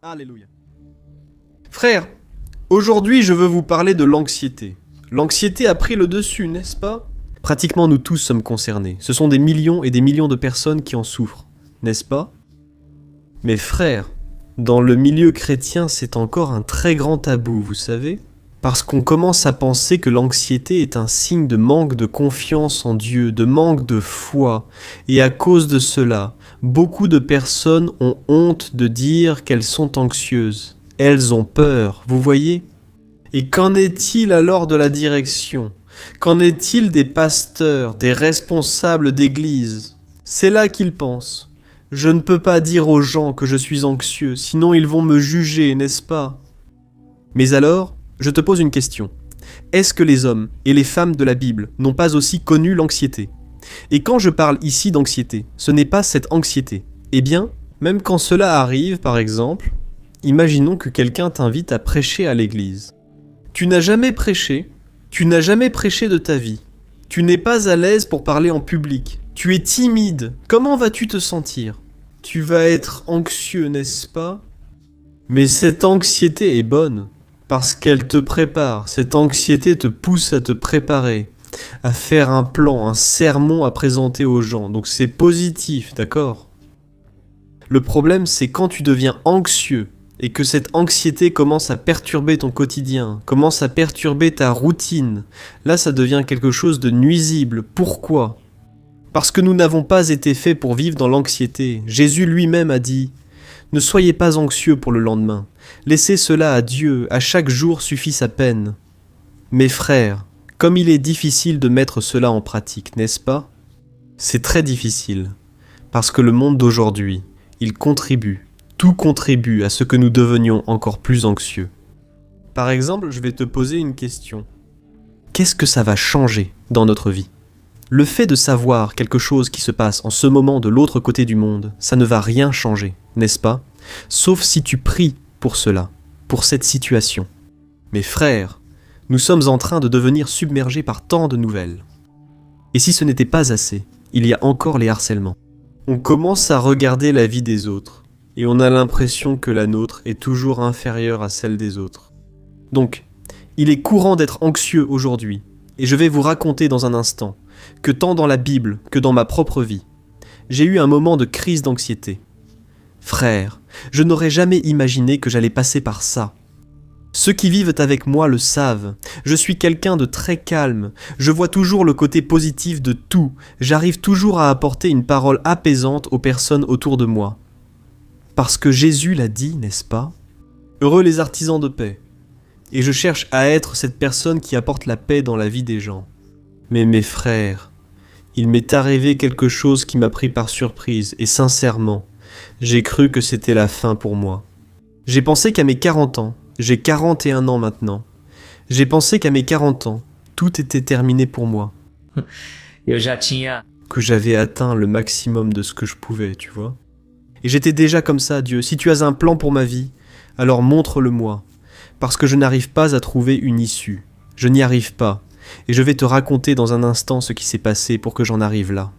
Alléluia. Frères, aujourd'hui je veux vous parler de l'anxiété. L'anxiété a pris le dessus, n'est-ce pas? Pratiquement nous tous sommes concernés. Ce sont des millions et des millions de personnes qui en souffrent, n'est-ce pas? Mais frères, dans le milieu chrétien, c'est encore un très grand tabou, vous savez? Parce qu'on commence à penser que l'anxiété est un signe de manque de confiance en Dieu, de manque de foi. Et à cause de cela, beaucoup de personnes ont honte de dire qu'elles sont anxieuses. Elles ont peur, vous voyez? Et qu'en est-il alors de la direction? Qu'en est-il des pasteurs, des responsables d'église? C'est là qu'ils pensent. Je ne peux pas dire aux gens que je suis anxieux, sinon ils vont me juger, n'est-ce pas? Mais alors, je te pose une question. Est-ce que les hommes et les femmes de la Bible n'ont pas aussi connu l'anxiété? Et quand je parle ici d'anxiété, ce n'est pas cette anxiété. Eh bien, même quand cela arrive, par exemple, imaginons que quelqu'un t'invite à prêcher à l'église. Tu n'as jamais prêché de ta vie. Tu n'es pas à l'aise pour parler en public. Tu es timide. Comment vas-tu te sentir? Tu vas être anxieux, n'est-ce pas? Mais cette anxiété est bonne. Parce qu'elle te prépare, cette anxiété te pousse à te préparer, à faire un plan, un sermon à présenter aux gens. Donc c'est positif, d'accord? Le problème, c'est quand tu deviens anxieux et que cette anxiété commence à perturber ton quotidien, commence à perturber ta routine. Là, ça devient quelque chose de nuisible. Pourquoi? Parce que nous n'avons pas été faits pour vivre dans l'anxiété. Jésus lui-même a dit: ne soyez pas anxieux pour le lendemain. Laissez cela à Dieu, à chaque jour suffit sa peine. Mes frères, comme il est difficile de mettre cela en pratique, n'est-ce pas? C'est très difficile, parce que le monde d'aujourd'hui, tout contribue à ce que nous devenions encore plus anxieux. Par exemple, je vais te poser une question. Qu'est-ce que ça va changer dans notre vie? Le fait de savoir quelque chose qui se passe en ce moment de l'autre côté du monde, ça ne va rien changer, n'est-ce pas? Sauf si tu pries pour cela, pour cette situation. Mes frères, nous sommes en train de devenir submergés par tant de nouvelles. Et si ce n'était pas assez, il y a encore les harcèlements. On commence à regarder la vie des autres, et on a l'impression que la nôtre est toujours inférieure à celle des autres. Donc, il est courant d'être anxieux aujourd'hui, et je vais vous raconter dans un instant que tant dans la Bible que dans ma propre vie, j'ai eu un moment de crise d'anxiété. Frère, je n'aurais jamais imaginé que j'allais passer par ça. Ceux qui vivent avec moi le savent. Je suis quelqu'un de très calme. Je vois toujours le côté positif de tout. J'arrive toujours à apporter une parole apaisante aux personnes autour de moi. Parce que Jésus l'a dit, n'est-ce pas? Heureux les artisans de paix. Et je cherche à être cette personne qui apporte la paix dans la vie des gens. Mais mes frères, il m'est arrivé quelque chose qui m'a pris par surprise, et sincèrement, j'ai cru que c'était la fin pour moi. J'ai pensé qu'à mes 40 ans, j'ai 41 ans maintenant, j'ai pensé qu'à mes 40 ans, tout était terminé pour moi. Que j'avais atteint le maximum de ce que je pouvais, tu vois. Et j'étais déjà comme ça, Dieu. Si tu as un plan pour ma vie, alors montre-le-moi. Parce que je n'arrive pas à trouver une issue. Je n'y arrive pas. Et je vais te raconter dans un instant ce qui s'est passé pour que j'en arrive là.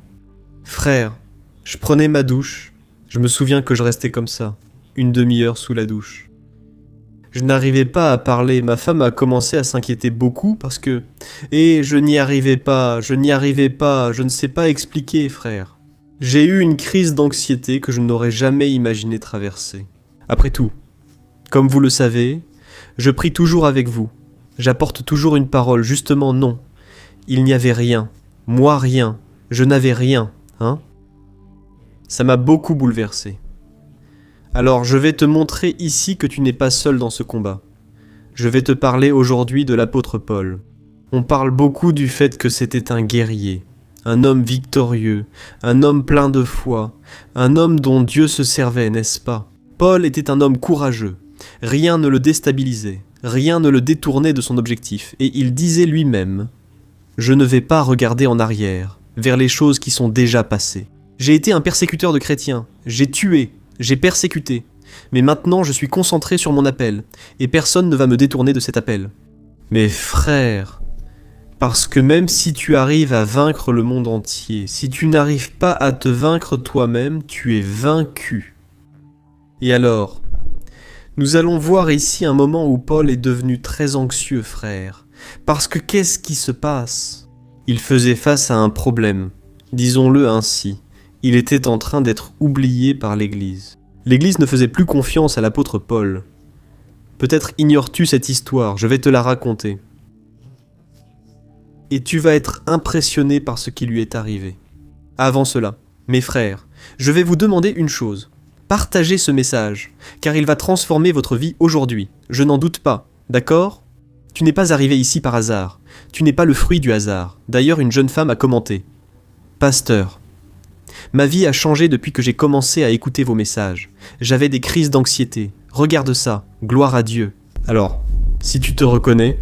Frère, je prenais ma douche. Je me souviens que je restais comme ça, une demi-heure sous la douche. Je n'arrivais pas à parler, ma femme a commencé à s'inquiéter beaucoup parce que... Et je n'y arrivais pas, je ne sais pas expliquer, frère. J'ai eu une crise d'anxiété que je n'aurais jamais imaginé traverser. Après tout, comme vous le savez, je prie toujours avec vous. J'apporte toujours une parole, justement non. Il n'y avait rien, moi rien, je n'avais rien, hein? Ça m'a beaucoup bouleversé. Alors je vais te montrer ici que tu n'es pas seul dans ce combat. Je vais te parler aujourd'hui de l'apôtre Paul. On parle beaucoup du fait que c'était un guerrier, un homme victorieux, un homme plein de foi, un homme dont Dieu se servait, n'est-ce pas? Paul était un homme courageux. Rien ne le déstabilisait, rien ne le détournait de son objectif, et il disait lui-même « Je ne vais pas regarder en arrière, vers les choses qui sont déjà passées. J'ai été un persécuteur de chrétiens, j'ai tué, j'ai persécuté, mais maintenant je suis concentré sur mon appel, et personne ne va me détourner de cet appel. » Mes frères, parce que même si tu arrives à vaincre le monde entier, si tu n'arrives pas à te vaincre toi-même, tu es vaincu. Et alors, Nous allons voir ici un moment où Paul est devenu très anxieux, frère. Parce que qu'est-ce qui se passe? Il faisait face à un problème. Disons-le ainsi. Il était en train d'être oublié par l'Église. L'Église ne faisait plus confiance à l'apôtre Paul. Peut-être ignores-tu cette histoire, je vais te la raconter. Et tu vas être impressionné par ce qui lui est arrivé. Avant cela, mes frères, je vais vous demander une chose. Partagez ce message, car il va transformer votre vie aujourd'hui. Je n'en doute pas, d'accord? Tu n'es pas arrivé ici par hasard. Tu n'es pas le fruit du hasard. D'ailleurs, une jeune femme a commenté. Pasteur, ma vie a changé depuis que j'ai commencé à écouter vos messages. J'avais des crises d'anxiété. Regarde ça, gloire à Dieu. Alors, si tu te reconnais,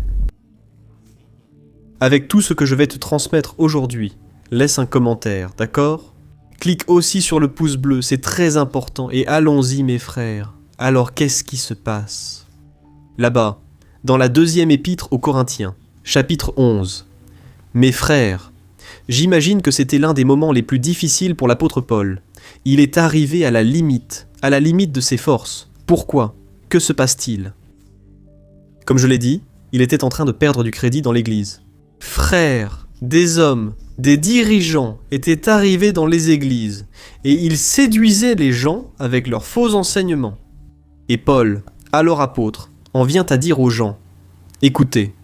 avec tout ce que je vais te transmettre aujourd'hui, laisse un commentaire, d'accord? Clique aussi sur le pouce bleu, c'est très important, et allons-y mes frères. Alors qu'est-ce qui se passe? Là-bas, dans la deuxième épître aux Corinthiens, chapitre 11. Mes frères, j'imagine que c'était l'un des moments les plus difficiles pour l'apôtre Paul. Il est arrivé à la limite de ses forces. Pourquoi? Que se passe-t-il? Comme je l'ai dit, il était en train de perdre du crédit dans l'Église. Frères, des hommes, des dirigeants étaient arrivés dans les églises et ils séduisaient les gens avec leurs faux enseignements. Et Paul, alors apôtre, en vient à dire aux gens « Écoutez,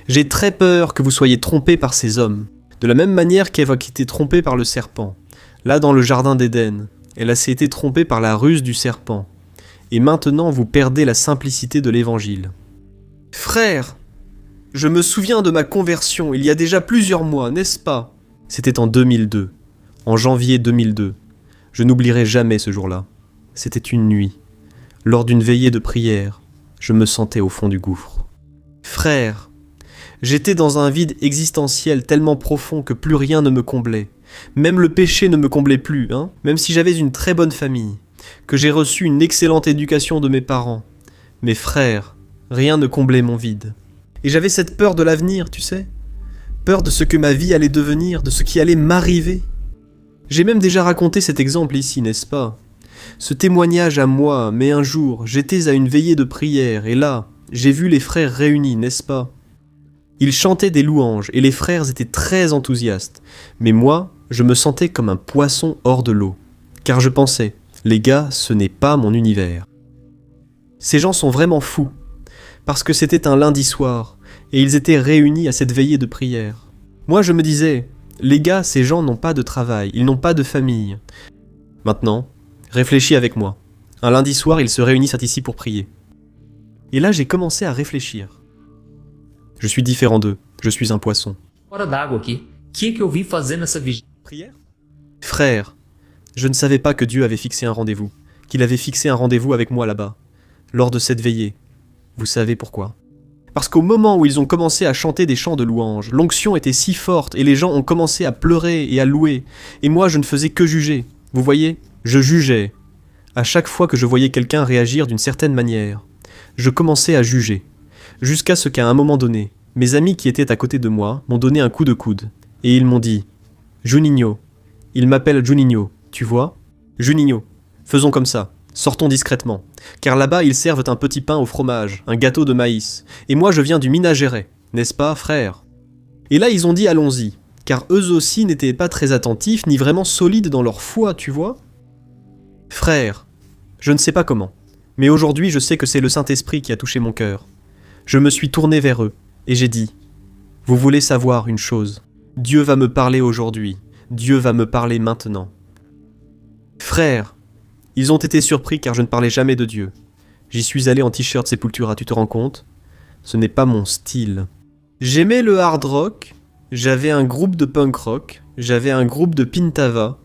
j'ai très peur que vous soyez trompés par ces hommes, de la même manière qu'Ève a été trompée par le serpent. Là dans le jardin d'Éden, elle a été trompée par la ruse du serpent. Et maintenant vous perdez la simplicité de l'évangile. Frères, je me souviens de ma conversion il y a déjà plusieurs mois, n'est-ce pas? C'était en 2002, en janvier 2002. Je n'oublierai jamais ce jour-là. C'était une nuit. Lors d'une veillée de prière, je me sentais au fond du gouffre. Frère, j'étais dans un vide existentiel tellement profond que plus rien ne me comblait. Même le péché ne me comblait plus, même si j'avais une très bonne famille, que j'ai reçu une excellente éducation de mes parents. Mes frères, rien ne comblait mon vide. Et j'avais cette peur de l'avenir, tu sais. Peur de ce que ma vie allait devenir, de ce qui allait m'arriver. J'ai même déjà raconté cet exemple ici, n'est-ce pas? Ce témoignage à moi, mais un jour, j'étais à une veillée de prière, et là, j'ai vu les frères réunis, n'est-ce pas? Ils chantaient des louanges, et les frères étaient très enthousiastes. Mais moi, je me sentais comme un poisson hors de l'eau. Car je pensais, les gars, ce n'est pas mon univers. Ces gens sont vraiment fous. Parce que c'était un lundi soir, et ils étaient réunis à cette veillée de prière. Moi je me disais, les gars, ces gens n'ont pas de travail, ils n'ont pas de famille. Maintenant, réfléchis avec moi. Un lundi soir, ils se réunissent ici pour prier. Et là j'ai commencé à réfléchir. Je suis différent d'eux, je suis un poisson. Prière? Frère, je ne savais pas que Dieu avait fixé un rendez-vous, qu'il avait fixé un rendez-vous avec moi là-bas, lors de cette veillée. Vous savez pourquoi? Parce qu'au moment où ils ont commencé à chanter des chants de louange, l'onction était si forte et les gens ont commencé à pleurer et à louer. Et moi, je ne faisais que juger. Vous voyez? Je jugeais. À chaque fois que je voyais quelqu'un réagir d'une certaine manière, je commençais à juger. Jusqu'à ce qu'à un moment donné, mes amis qui étaient à côté de moi m'ont donné un coup de coude. Et ils m'ont dit « Juninho, il m'appelle Juninho, tu vois? Juninho, faisons comme ça. Sortons discrètement, car là-bas ils servent un petit pain au fromage, un gâteau de maïs, et moi je viens du Minas Gerais, n'est-ce pas, frère? Et là ils ont dit allons-y, car eux aussi n'étaient pas très attentifs ni vraiment solides dans leur foi, tu vois? Frère, je ne sais pas comment, mais aujourd'hui je sais que c'est le Saint-Esprit qui a touché mon cœur. Je me suis tourné vers eux, et j'ai dit, vous voulez savoir une chose, Dieu va me parler aujourd'hui, Dieu va me parler maintenant. Frère, ils ont été surpris car je ne parlais jamais de Dieu. J'y suis allé en t-shirt Sepultura, tu te rends compte? Ce n'est pas mon style. J'aimais le hard rock, j'avais un groupe de punk rock, j'avais un groupe de Pintava,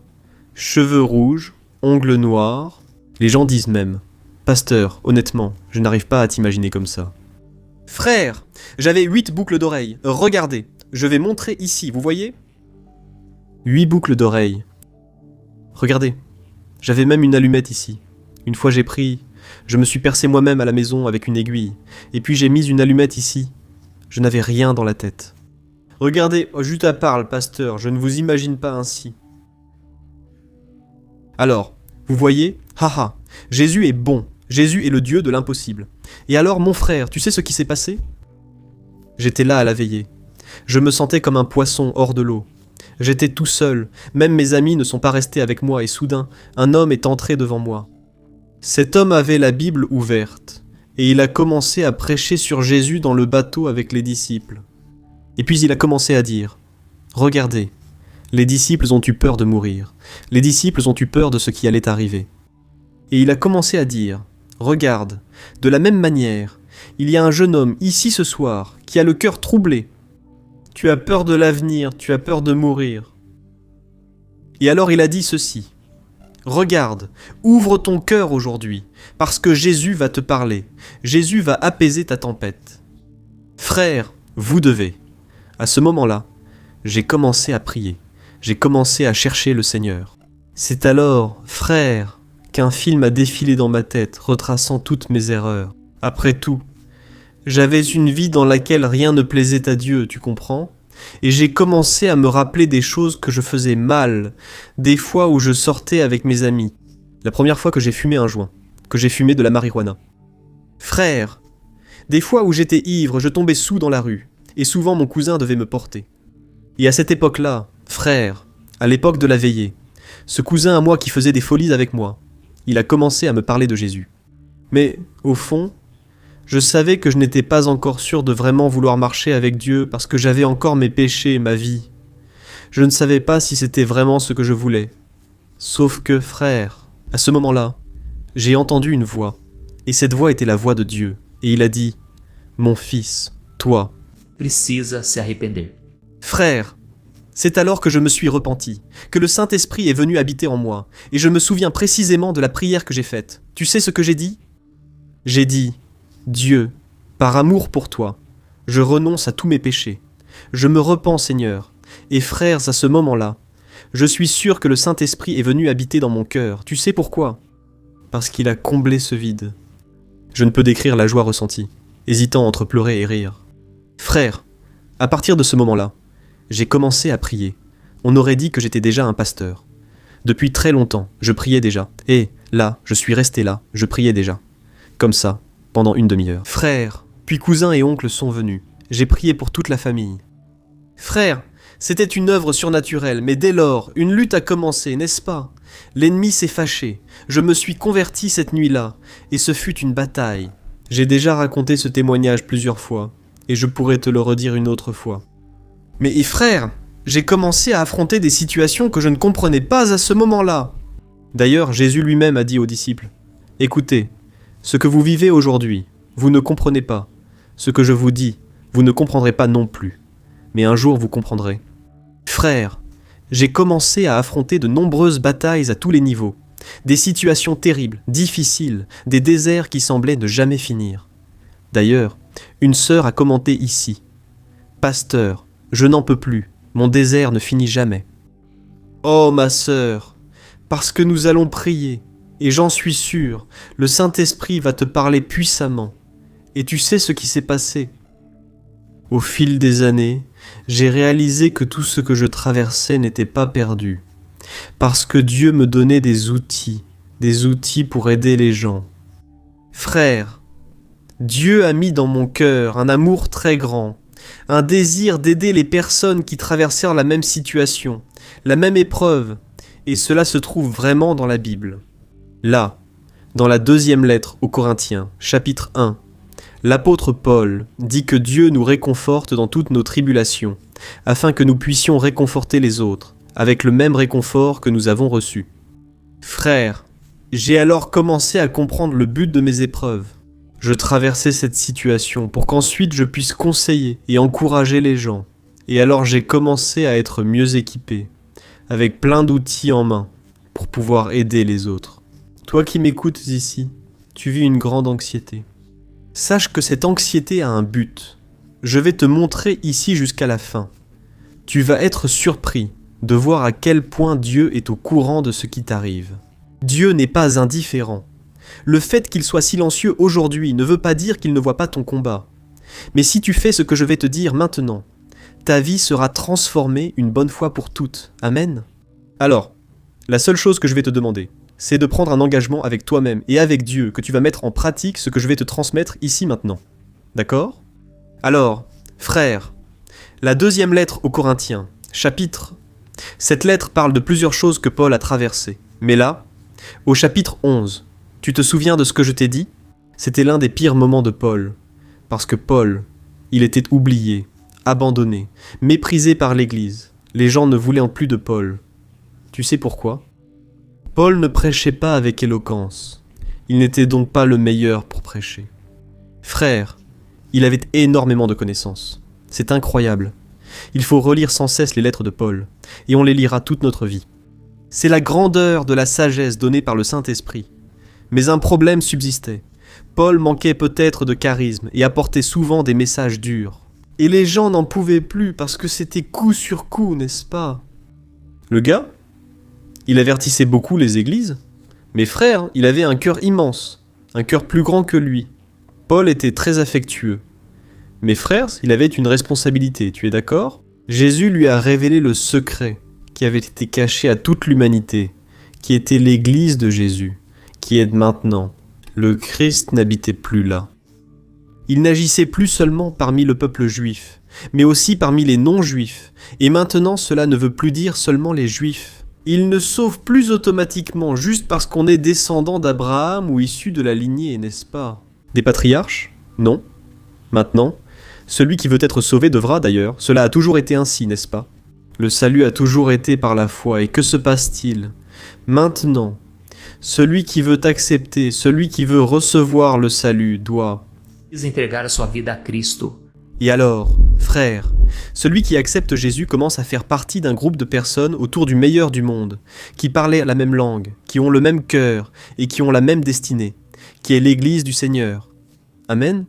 cheveux rouges, ongles noirs. Les gens disent même, pasteur, honnêtement, je n'arrive pas à t'imaginer comme ça. Frère, j'avais 8 boucles d'oreilles, regardez, je vais montrer ici, vous voyez? 8 boucles d'oreilles. Regardez. J'avais même une allumette ici. Une fois je me suis percé moi-même à la maison avec une aiguille. Et puis j'ai mis une allumette ici. Je n'avais rien dans la tête. Regardez, je te parle, pasteur, je ne vous imagine pas ainsi. Alors, vous voyez, haha, Jésus est bon. Jésus est le Dieu de l'impossible. Et alors, mon frère, tu sais ce qui s'est passé ? J'étais là à la veillée. Je me sentais comme un poisson hors de l'eau. J'étais tout seul, même mes amis ne sont pas restés avec moi et soudain, un homme est entré devant moi. Cet homme avait la Bible ouverte et il a commencé à prêcher sur Jésus dans le bateau avec les disciples. Et puis il a commencé à dire « Regardez, les disciples ont eu peur de mourir, les disciples ont eu peur de ce qui allait arriver. » Et il a commencé à dire « Regarde, de la même manière, il y a un jeune homme ici ce soir qui a le cœur troublé. Tu as peur de l'avenir, tu as peur de mourir. » Et alors il a dit ceci. Regarde, ouvre ton cœur aujourd'hui, parce que Jésus va te parler. Jésus va apaiser ta tempête. Frères, vous devez. À ce moment-là, j'ai commencé à prier. J'ai commencé à chercher le Seigneur. C'est alors, frère, qu'un film a défilé dans ma tête, retraçant toutes mes erreurs. Après tout, j'avais une vie dans laquelle rien ne plaisait à Dieu, tu comprends ? Et j'ai commencé à me rappeler des choses que je faisais mal, des fois où je sortais avec mes amis. La première fois que j'ai fumé un joint, que j'ai fumé de la marijuana. Frère, des fois où j'étais ivre, je tombais saoul dans la rue, et souvent mon cousin devait me porter. Et à cette époque-là, frère, à l'époque de la veillée, ce cousin à moi qui faisait des folies avec moi, il a commencé à me parler de Jésus. Mais, au fond, je savais que je n'étais pas encore sûr de vraiment vouloir marcher avec Dieu parce que j'avais encore mes péchés et ma vie. Je ne savais pas si c'était vraiment ce que je voulais. Sauf que, frère, à ce moment-là, j'ai entendu une voix. Et cette voix était la voix de Dieu. Et il a dit, « Mon fils, toi, precisa se arrepender. » Frère, c'est alors que je me suis repenti, que le Saint-Esprit est venu habiter en moi. Et je me souviens précisément de la prière que j'ai faite. Tu sais ce que j'ai dit ? J'ai dit, Dieu, par amour pour toi, je renonce à tous mes péchés. Je me repens, Seigneur. Et frères, à ce moment-là, je suis sûr que le Saint-Esprit est venu habiter dans mon cœur. Tu sais pourquoi ? Parce qu'il a comblé ce vide. Je ne peux décrire la joie ressentie, hésitant entre pleurer et rire. Frère, à partir de ce moment-là, j'ai commencé à prier. On aurait dit que j'étais déjà un pasteur. Depuis très longtemps, je priais déjà. Et là, je suis resté là, je priais déjà. Comme ça, pendant une demi-heure. Frère, puis cousins et oncles sont venus. J'ai prié pour toute la famille. Frère, c'était une œuvre surnaturelle, mais dès lors, une lutte a commencé, n'est-ce pas ? L'ennemi s'est fâché. Je me suis converti cette nuit-là, et ce fut une bataille. J'ai déjà raconté ce témoignage plusieurs fois, et je pourrais te le redire une autre fois. Mais frère, j'ai commencé à affronter des situations que je ne comprenais pas à ce moment-là. D'ailleurs, Jésus lui-même a dit aux disciples, « Écoutez, ce que vous vivez aujourd'hui, vous ne comprenez pas. Ce que je vous dis, vous ne comprendrez pas non plus. Mais un jour vous comprendrez. Frère, j'ai commencé à affronter de nombreuses batailles à tous les niveaux. Des situations terribles, difficiles, des déserts qui semblaient ne jamais finir. D'ailleurs, une sœur a commenté ici. « Pasteur, je n'en peux plus, mon désert ne finit jamais. » Oh ma sœur, parce que nous allons prier. Et j'en suis sûr, le Saint-Esprit va te parler puissamment. Et tu sais ce qui s'est passé. Au fil des années, j'ai réalisé que tout ce que je traversais n'était pas perdu. Parce que Dieu me donnait des outils pour aider les gens. Frère, Dieu a mis dans mon cœur un amour très grand, un désir d'aider les personnes qui traversèrent la même situation, la même épreuve, et cela se trouve vraiment dans la Bible. Là, dans la deuxième lettre aux Corinthiens, chapitre 1, l'apôtre Paul dit que Dieu nous réconforte dans toutes nos tribulations, afin que nous puissions réconforter les autres, avec le même réconfort que nous avons reçu. Frère, j'ai alors commencé à comprendre le but de mes épreuves. Je traversais cette situation pour qu'ensuite je puisse conseiller et encourager les gens. Et alors j'ai commencé à être mieux équipé, avec plein d'outils en main, pour pouvoir aider les autres. Toi qui m'écoutes ici, tu vis une grande anxiété. Sache que cette anxiété a un but. Je vais te montrer ici jusqu'à la fin. Tu vas être surpris de voir à quel point Dieu est au courant de ce qui t'arrive. Dieu n'est pas indifférent. Le fait qu'il soit silencieux aujourd'hui ne veut pas dire qu'il ne voit pas ton combat. Mais si tu fais ce que je vais te dire maintenant, ta vie sera transformée une bonne fois pour toutes. Amen. Alors, la seule chose que je vais te demander, c'est de prendre un engagement avec toi-même et avec Dieu, que tu vas mettre en pratique ce que je vais te transmettre ici maintenant. D'accord ? Alors, frère, la deuxième lettre aux Corinthiens, chapitre. Cette lettre parle de plusieurs choses que Paul a traversées. Mais là, au chapitre 11, tu te souviens de ce que je t'ai dit ? C'était l'un des pires moments de Paul. Parce que Paul, il était oublié, abandonné, méprisé par l'Église. Les gens ne voulaient plus de Paul. Tu sais pourquoi ? Paul ne prêchait pas avec éloquence. Il n'était donc pas le meilleur pour prêcher. Frère, il avait énormément de connaissances. C'est incroyable. Il faut relire sans cesse les lettres de Paul, et on les lira toute notre vie. C'est la grandeur de la sagesse donnée par le Saint-Esprit. Mais un problème subsistait. Paul manquait peut-être de charisme et apportait souvent des messages durs. Et les gens n'en pouvaient plus parce que c'était coup sur coup, n'est-ce pas ? Le gars, il avertissait beaucoup les églises, mais frère, il avait un cœur immense, un cœur plus grand que lui. Paul était très affectueux. Mais frère, il avait une responsabilité, tu es d'accord ? Jésus lui a révélé le secret qui avait été caché à toute l'humanité, qui était l'église de Jésus, qui est maintenant. Le Christ n'habitait plus là. Il n'agissait plus seulement parmi le peuple juif, mais aussi parmi les non-juifs, et maintenant cela ne veut plus dire seulement les juifs. Il ne sauve plus automatiquement juste parce qu'on est descendant d'Abraham ou issu de la lignée, n'est-ce pas ? Des patriarches ? Non. Maintenant, celui qui veut être sauvé devra d'ailleurs, cela a toujours été ainsi, n'est-ce pas ? Le salut a toujours été par la foi, et que se passe-t-il ? Maintenant, celui qui veut accepter, celui qui veut recevoir le salut doit... entregar a sua vida a Cristo. Et alors, frère, celui qui accepte Jésus commence à faire partie d'un groupe de personnes autour du meilleur du monde, qui parlaient la même langue, qui ont le même cœur et qui ont la même destinée, qui est l'Église du Seigneur. Amen.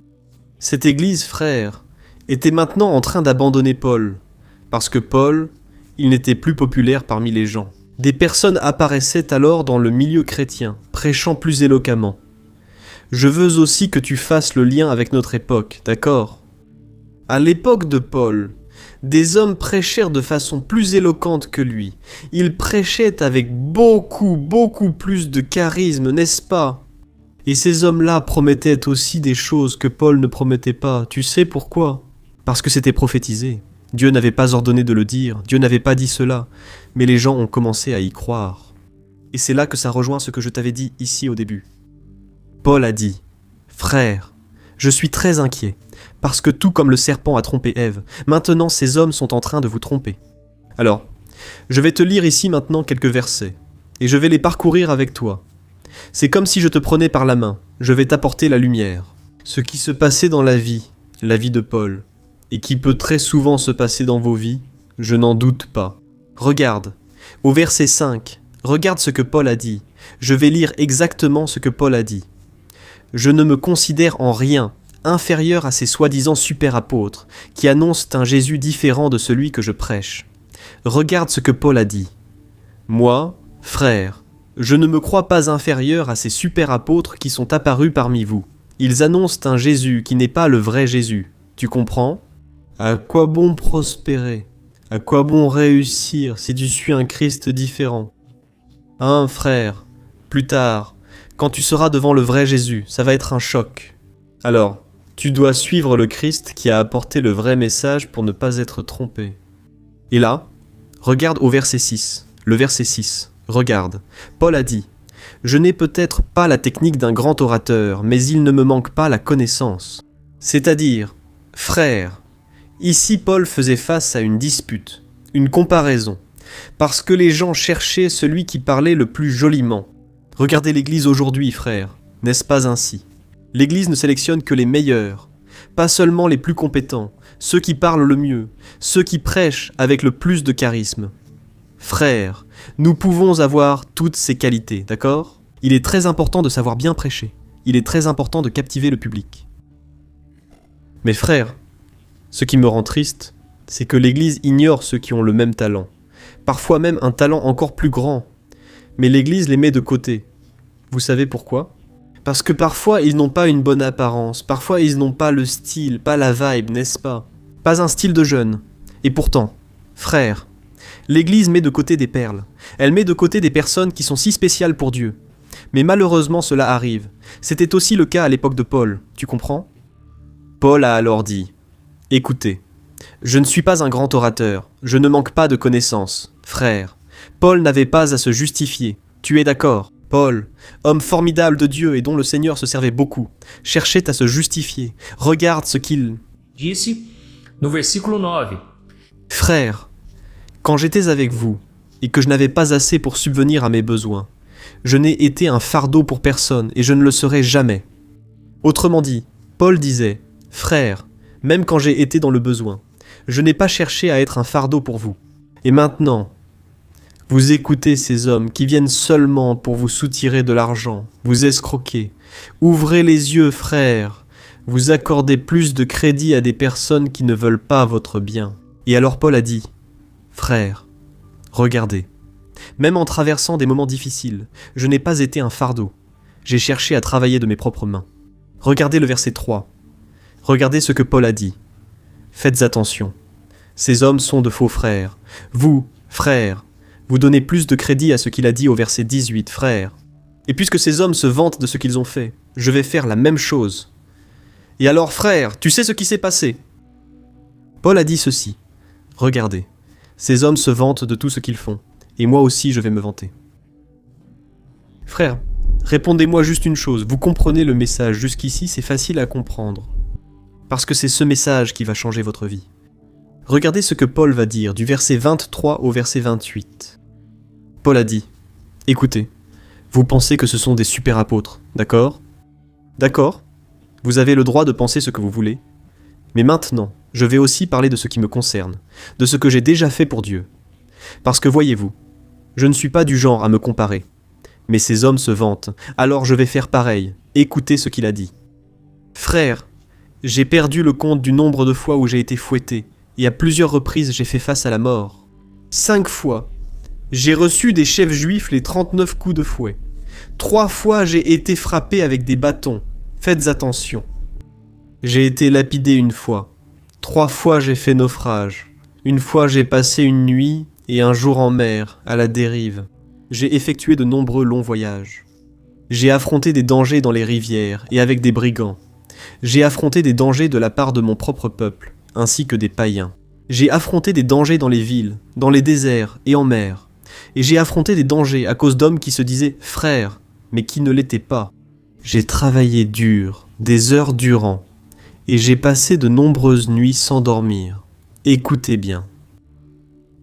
Cette Église, frère, était maintenant en train d'abandonner Paul, parce que Paul, il n'était plus populaire parmi les gens. Des personnes apparaissaient alors dans le milieu chrétien, prêchant plus éloquemment. Je veux aussi que tu fasses le lien avec notre époque, d'accord ? À l'époque de Paul, des hommes prêchèrent de façon plus éloquente que lui. Ils prêchaient avec beaucoup plus de charisme, n'est-ce pas ? Et ces hommes-là promettaient aussi des choses que Paul ne promettait pas. Tu sais pourquoi ? Parce que c'était prophétisé. Dieu n'avait pas ordonné de le dire, Dieu n'avait pas dit cela, mais les gens ont commencé à y croire. Et c'est là que ça rejoint ce que je t'avais dit ici au début. Paul a dit « Frère, je suis très inquiet, parce que tout comme le serpent a trompé Ève, maintenant ces hommes sont en train de vous tromper. » Alors, je vais te lire ici maintenant quelques versets, et je vais les parcourir avec toi. C'est comme si je te prenais par la main, je vais t'apporter la lumière. Ce qui se passait dans la vie de Paul, et qui peut très souvent se passer dans vos vies, je n'en doute pas. Regarde, au verset 5, regarde ce que Paul a dit. Je vais lire exactement ce que Paul a dit. Je ne me considère en rien inférieur à ces soi-disant super-apôtres qui annoncent un Jésus différent de celui que je prêche. Regarde ce que Paul a dit. Moi, frère, je ne me crois pas inférieur à ces super-apôtres qui sont apparus parmi vous. Ils annoncent un Jésus qui n'est pas le vrai Jésus. Tu comprends ? À quoi bon prospérer ? À quoi bon réussir si tu suis un Christ différent ? Hein, frère, plus tard, quand tu seras devant le vrai Jésus, ça va être un choc. Alors, tu dois suivre le Christ qui a apporté le vrai message pour ne pas être trompé. Et là, regarde au verset 6. Le verset 6, regarde. Paul a dit « Je n'ai peut-être pas la technique d'un grand orateur, mais il ne me manque pas la connaissance. » C'est-à-dire, frère, ici Paul faisait face à une dispute, une comparaison, parce que les gens cherchaient celui qui parlait le plus joliment. Regardez l'Église aujourd'hui, frère, n'est-ce pas ainsi ? L'Église ne sélectionne que les meilleurs, pas seulement les plus compétents, ceux qui parlent le mieux, ceux qui prêchent avec le plus de charisme. Frère, nous pouvons avoir toutes ces qualités, d'accord ? Il est très important de savoir bien prêcher. Il est très important de captiver le public. Mais frère, ce qui me rend triste, c'est que l'Église ignore ceux qui ont le même talent. Parfois même un talent encore plus grand. Mais l'Église les met de côté. Vous savez pourquoi ? Parce que parfois ils n'ont pas une bonne apparence, parfois ils n'ont pas le style, pas la vibe, n'est-ce pas ? Pas un style de jeune. Et pourtant, frère, L'Église met de côté des perles. Elle met de côté des personnes qui sont si spéciales pour Dieu. Mais malheureusement cela arrive. C'était aussi le cas à l'époque de Paul, tu comprends ? Paul a alors dit « Écoutez, je ne suis pas un grand orateur, je ne manque pas de connaissances, frère. Paul n'avait pas à se justifier, tu es d'accord ? Paul, homme formidable de Dieu et dont le Seigneur se servait beaucoup, cherchait à se justifier. Regarde ce qu'il... Disse no versículo 9. Frère, quand j'étais avec vous et que je n'avais pas assez pour subvenir à mes besoins, je n'ai été un fardeau pour personne et je ne le serai jamais. Autrement dit, Paul disait « Frère, même quand j'ai été dans le besoin, je n'ai pas cherché à être un fardeau pour vous. Et maintenant, vous écoutez ces hommes qui viennent seulement pour vous soutirer de l'argent, vous escroquer. Ouvrez les yeux, frères. Vous accordez plus de crédit à des personnes qui ne veulent pas votre bien. » Et alors Paul a dit « Frères, regardez. Même en traversant des moments difficiles, je n'ai pas été un fardeau. J'ai cherché à travailler de mes propres mains. » Regardez le verset 3. Regardez ce que Paul a dit. Faites attention. Ces hommes sont de faux frères. Vous, frères, vous donnez plus de crédit à ce qu'il a dit au verset 18, frères. Et puisque ces hommes se vantent de ce qu'ils ont fait, je vais faire la même chose. Et alors, frères, tu sais ce qui s'est passé ? Paul a dit ceci. Regardez, ces hommes se vantent de tout ce qu'ils font, et moi aussi je vais me vanter. Frères, répondez-moi juste une chose, vous comprenez le message jusqu'ici, c'est facile à comprendre. Parce que c'est ce message qui va changer votre vie. Regardez ce que Paul va dire, du verset 23 au verset 28. Paul a dit, « Écoutez, vous pensez que ce sont des super apôtres, d'accord ? D'accord, vous avez le droit de penser ce que vous voulez. Mais maintenant, je vais aussi parler de ce qui me concerne, de ce que j'ai déjà fait pour Dieu. Parce que voyez-vous, je ne suis pas du genre à me comparer. Mais ces hommes se vantent, alors je vais faire pareil. Écoutez ce qu'il a dit. Frères, j'ai perdu le compte du nombre de fois où j'ai été fouetté, et à plusieurs reprises j'ai fait face à la mort. 5 fois, j'ai reçu des chefs juifs les 39 coups de fouet. 3 fois j'ai été frappé avec des bâtons. Faites attention. J'ai été lapidé 1 fois. 3 fois j'ai fait naufrage. 1 fois j'ai passé une nuit et un jour en mer, à la dérive. J'ai effectué de nombreux longs voyages. J'ai affronté des dangers dans les rivières et avec des brigands. J'ai affronté des dangers de la part de mon propre peuple, ainsi que des païens. J'ai affronté des dangers dans les villes, dans les déserts et en mer. Et j'ai affronté des dangers à cause d'hommes qui se disaient « frères », mais qui ne l'étaient pas. J'ai travaillé dur, des heures durant, et j'ai passé de nombreuses nuits sans dormir. Écoutez bien.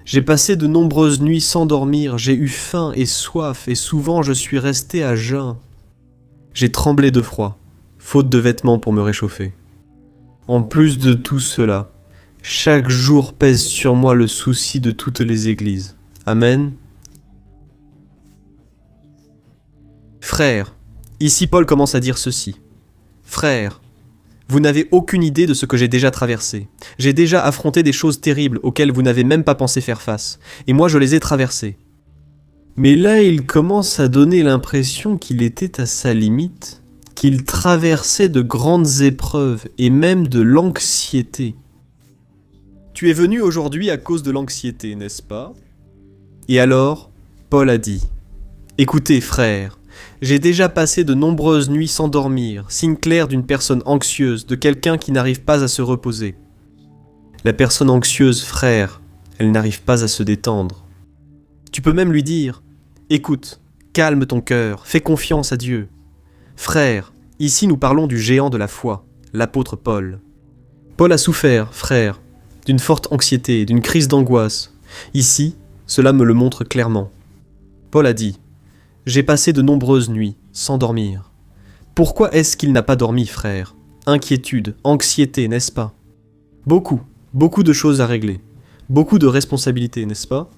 J'ai passé de nombreuses nuits sans dormir, j'ai eu faim et soif, et souvent je suis resté à jeun. J'ai tremblé de froid, faute de vêtements pour me réchauffer. En plus de tout cela, chaque jour pèse sur moi le souci de toutes les églises. Amen. Frères, ici Paul commence à dire ceci. Frères, vous n'avez aucune idée de ce que j'ai déjà traversé. J'ai déjà affronté des choses terribles auxquelles vous n'avez même pas pensé faire face. Et moi je les ai traversées. Mais là il commence à donner l'impression qu'il était à sa limite, qu'il traversait de grandes épreuves et même de l'anxiété. Tu es venu aujourd'hui à cause de l'anxiété, n'est-ce pas ? Et alors, Paul a dit, « Écoutez frères, j'ai déjà passé de nombreuses nuits sans dormir, signe clair d'une personne anxieuse, de quelqu'un qui n'arrive pas à se reposer. La personne anxieuse, frère, elle n'arrive pas à se détendre. Tu peux même lui dire, écoute, calme ton cœur, fais confiance à Dieu. Frère, ici nous parlons du géant de la foi, l'apôtre Paul. Paul a souffert, frère, d'une forte anxiété, d'une crise d'angoisse. Ici, cela me le montre clairement. Paul a dit, j'ai passé de nombreuses nuits, sans dormir. Pourquoi est-ce qu'il n'a pas dormi, frère ? Inquiétude, anxiété, n'est-ce pas ? Beaucoup de choses à régler. Beaucoup de responsabilités, n'est-ce pas ?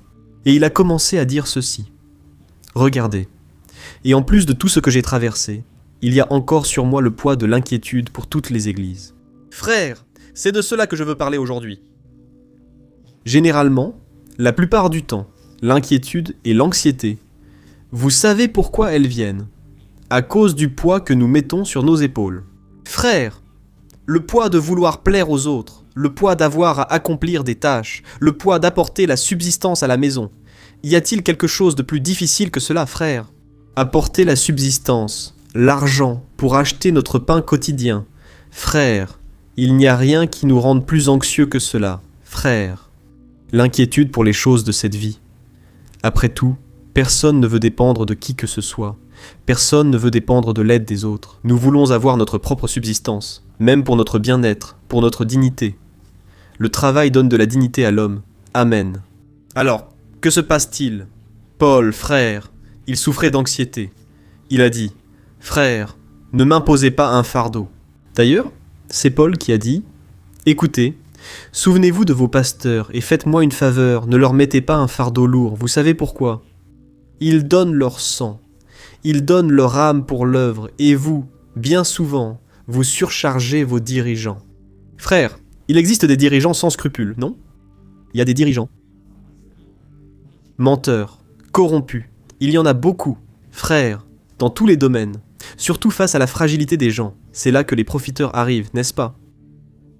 Et il a commencé à dire ceci. Regardez. Et en plus de tout ce que j'ai traversé, il y a encore sur moi le poids de l'inquiétude pour toutes les églises. Frère, c'est de cela que je veux parler aujourd'hui. Généralement, la plupart du temps, l'inquiétude et l'anxiété, vous savez pourquoi elles viennent ? À cause du poids que nous mettons sur nos épaules. Frère, le poids de vouloir plaire aux autres, le poids d'avoir à accomplir des tâches, le poids d'apporter la subsistance à la maison. Y a-t-il quelque chose de plus difficile que cela, frère? Apporter la subsistance, l'argent pour acheter notre pain quotidien. Frère, il n'y a rien qui nous rende plus anxieux que cela, frère. L'inquiétude pour les choses de cette vie. Après tout, personne ne veut dépendre de qui que ce soit. Personne ne veut dépendre de l'aide des autres. Nous voulons avoir notre propre subsistance, même pour notre bien-être, pour notre dignité. Le travail donne de la dignité à l'homme. Amen. Alors, que se passe-t-il? Paul, frère, il souffrait d'anxiété. Il a dit, « Frère, ne m'imposez pas un fardeau. » D'ailleurs, c'est Paul qui a dit, « Écoutez, souvenez-vous de vos pasteurs et faites-moi une faveur, ne leur mettez pas un fardeau lourd. Vous savez pourquoi? Ils donnent leur sang, ils donnent leur âme pour l'œuvre, et vous, bien souvent, vous surchargez vos dirigeants. » Frère, il existe des dirigeants sans scrupules, non? Il y a des dirigeants menteurs, corrompus. Il y en a beaucoup, frère, dans tous les domaines, surtout face à la fragilité des gens. C'est là que les profiteurs arrivent, n'est-ce pas?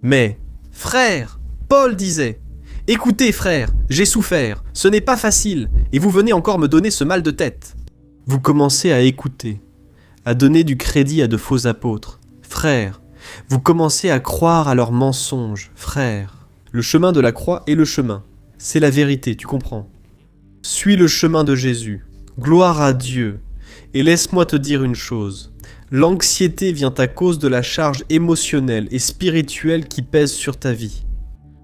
Mais, frère, Paul disait, « Écoutez, frère, j'ai souffert, ce n'est pas facile, et vous venez encore me donner ce mal de tête. » Vous commencez à écouter, à donner du crédit à de faux apôtres. Frère, vous commencez à croire à leurs mensonges, frère. Le chemin de la croix est le chemin. C'est la vérité, tu comprends? Suis le chemin de Jésus. Gloire à Dieu. Et laisse-moi te dire une chose. L'anxiété vient à cause de la charge émotionnelle et spirituelle qui pèse sur ta vie.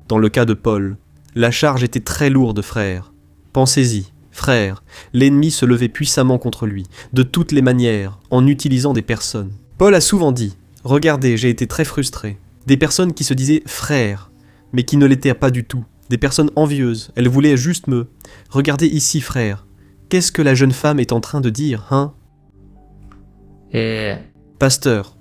Dans le cas de Paul, la charge était très lourde, frère. Pensez-y, frère, l'ennemi se levait puissamment contre lui, de toutes les manières, en utilisant des personnes. Paul a souvent dit, « Regardez, j'ai été très frustré. » Des personnes qui se disaient « frère », mais qui ne l'étaient pas du tout. Des personnes envieuses, elles voulaient juste me... Regardez ici, frère. Qu'est-ce que la jeune femme est en train de dire, hein? Pasteur,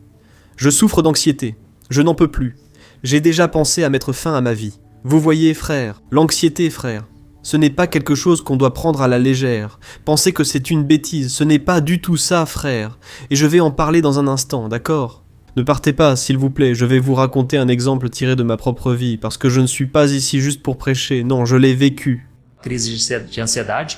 je souffre d'anxiété. Je n'en peux plus. J'ai déjà pensé à mettre fin à ma vie. Vous voyez, frère, l'anxiété, frère, ce n'est pas quelque chose qu'on doit prendre à la légère. Pensez que c'est une bêtise. Ce n'est pas du tout ça, frère. Et je vais en parler dans un instant, d'accord? Ne partez pas, s'il vous plaît, je vais vous raconter un exemple tiré de ma propre vie, parce que je ne suis pas ici juste pour prêcher, non, je l'ai vécu. Crise de ansiedade.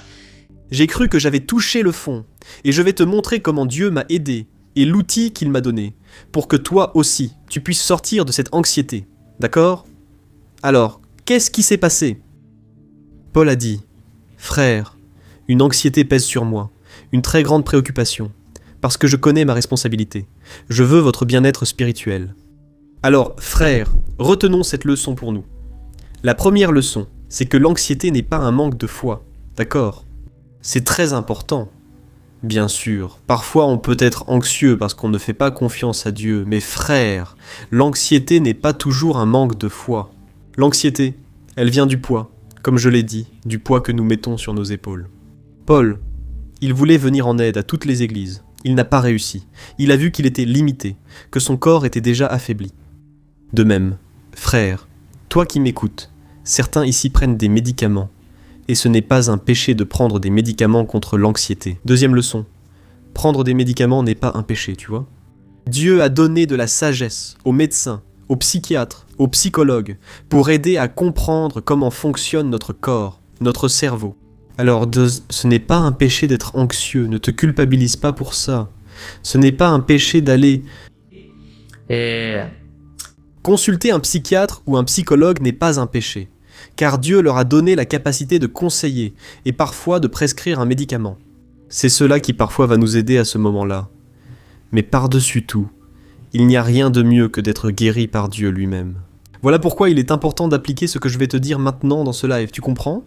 J'ai cru que j'avais touché le fond, et je vais te montrer comment Dieu m'a aidé, et l'outil qu'il m'a donné, pour que toi aussi, tu puisses sortir de cette anxiété, d'accord? Alors, qu'est-ce qui s'est passé? Paul a dit, « Frère, une anxiété pèse sur moi, une très grande préoccupation. Parce que je connais ma responsabilité. Je veux votre bien-être spirituel. » Alors, frères, retenons cette leçon pour nous. La première leçon, c'est que l'anxiété n'est pas un manque de foi, d'accord? C'est très important. Bien sûr, parfois on peut être anxieux parce qu'on ne fait pas confiance à Dieu, mais frères, l'anxiété n'est pas toujours un manque de foi. L'anxiété, elle vient du poids, comme je l'ai dit, du poids que nous mettons sur nos épaules. Paul, il voulait venir en aide à toutes les églises. Il n'a pas réussi. Il a vu qu'il était limité, que son corps était déjà affaibli. De même, frère, toi qui m'écoutes, certains ici prennent des médicaments, et ce n'est pas un péché de prendre des médicaments contre l'anxiété. Deuxième leçon, prendre des médicaments n'est pas un péché, tu vois. Dieu a donné de la sagesse aux médecins, aux psychiatres, aux psychologues, pour aider à comprendre comment fonctionne notre corps, notre cerveau. Alors, ce n'est pas un péché d'être anxieux, ne te culpabilise pas pour ça. Ce n'est pas un péché d'aller... Consulter un psychiatre ou un psychologue n'est pas un péché, car Dieu leur a donné la capacité de conseiller et parfois de prescrire un médicament. C'est cela qui parfois va nous aider à ce moment-là. Mais par-dessus tout, il n'y a rien de mieux que d'être guéri par Dieu lui-même. Voilà pourquoi il est important d'appliquer ce que je vais te dire maintenant dans ce live, tu comprends ?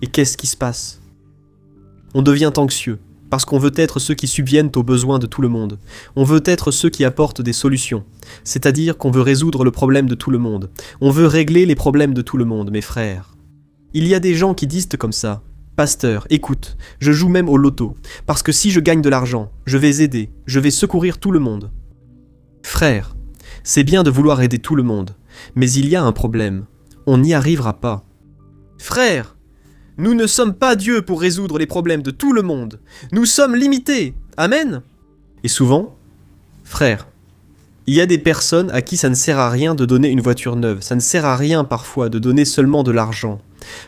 Et qu'est-ce qui se passe? On devient anxieux, parce qu'on veut être ceux qui subviennent aux besoins de tout le monde. On veut être ceux qui apportent des solutions, c'est-à-dire qu'on veut résoudre le problème de tout le monde. On veut régler les problèmes de tout le monde, mes frères. Il y a des gens qui disent comme ça, « Pasteur, écoute, je joue même au loto, parce que si je gagne de l'argent, je vais aider, je vais secourir tout le monde. » Frère, c'est bien de vouloir aider tout le monde, mais il y a un problème, on n'y arrivera pas. Frère, nous ne sommes pas Dieu pour résoudre les problèmes de tout le monde. Nous sommes limités. Amen. Et souvent, frère, Il y a des personnes à qui ça ne sert à rien de donner une voiture neuve, ça ne sert à rien parfois de donner seulement de l'argent.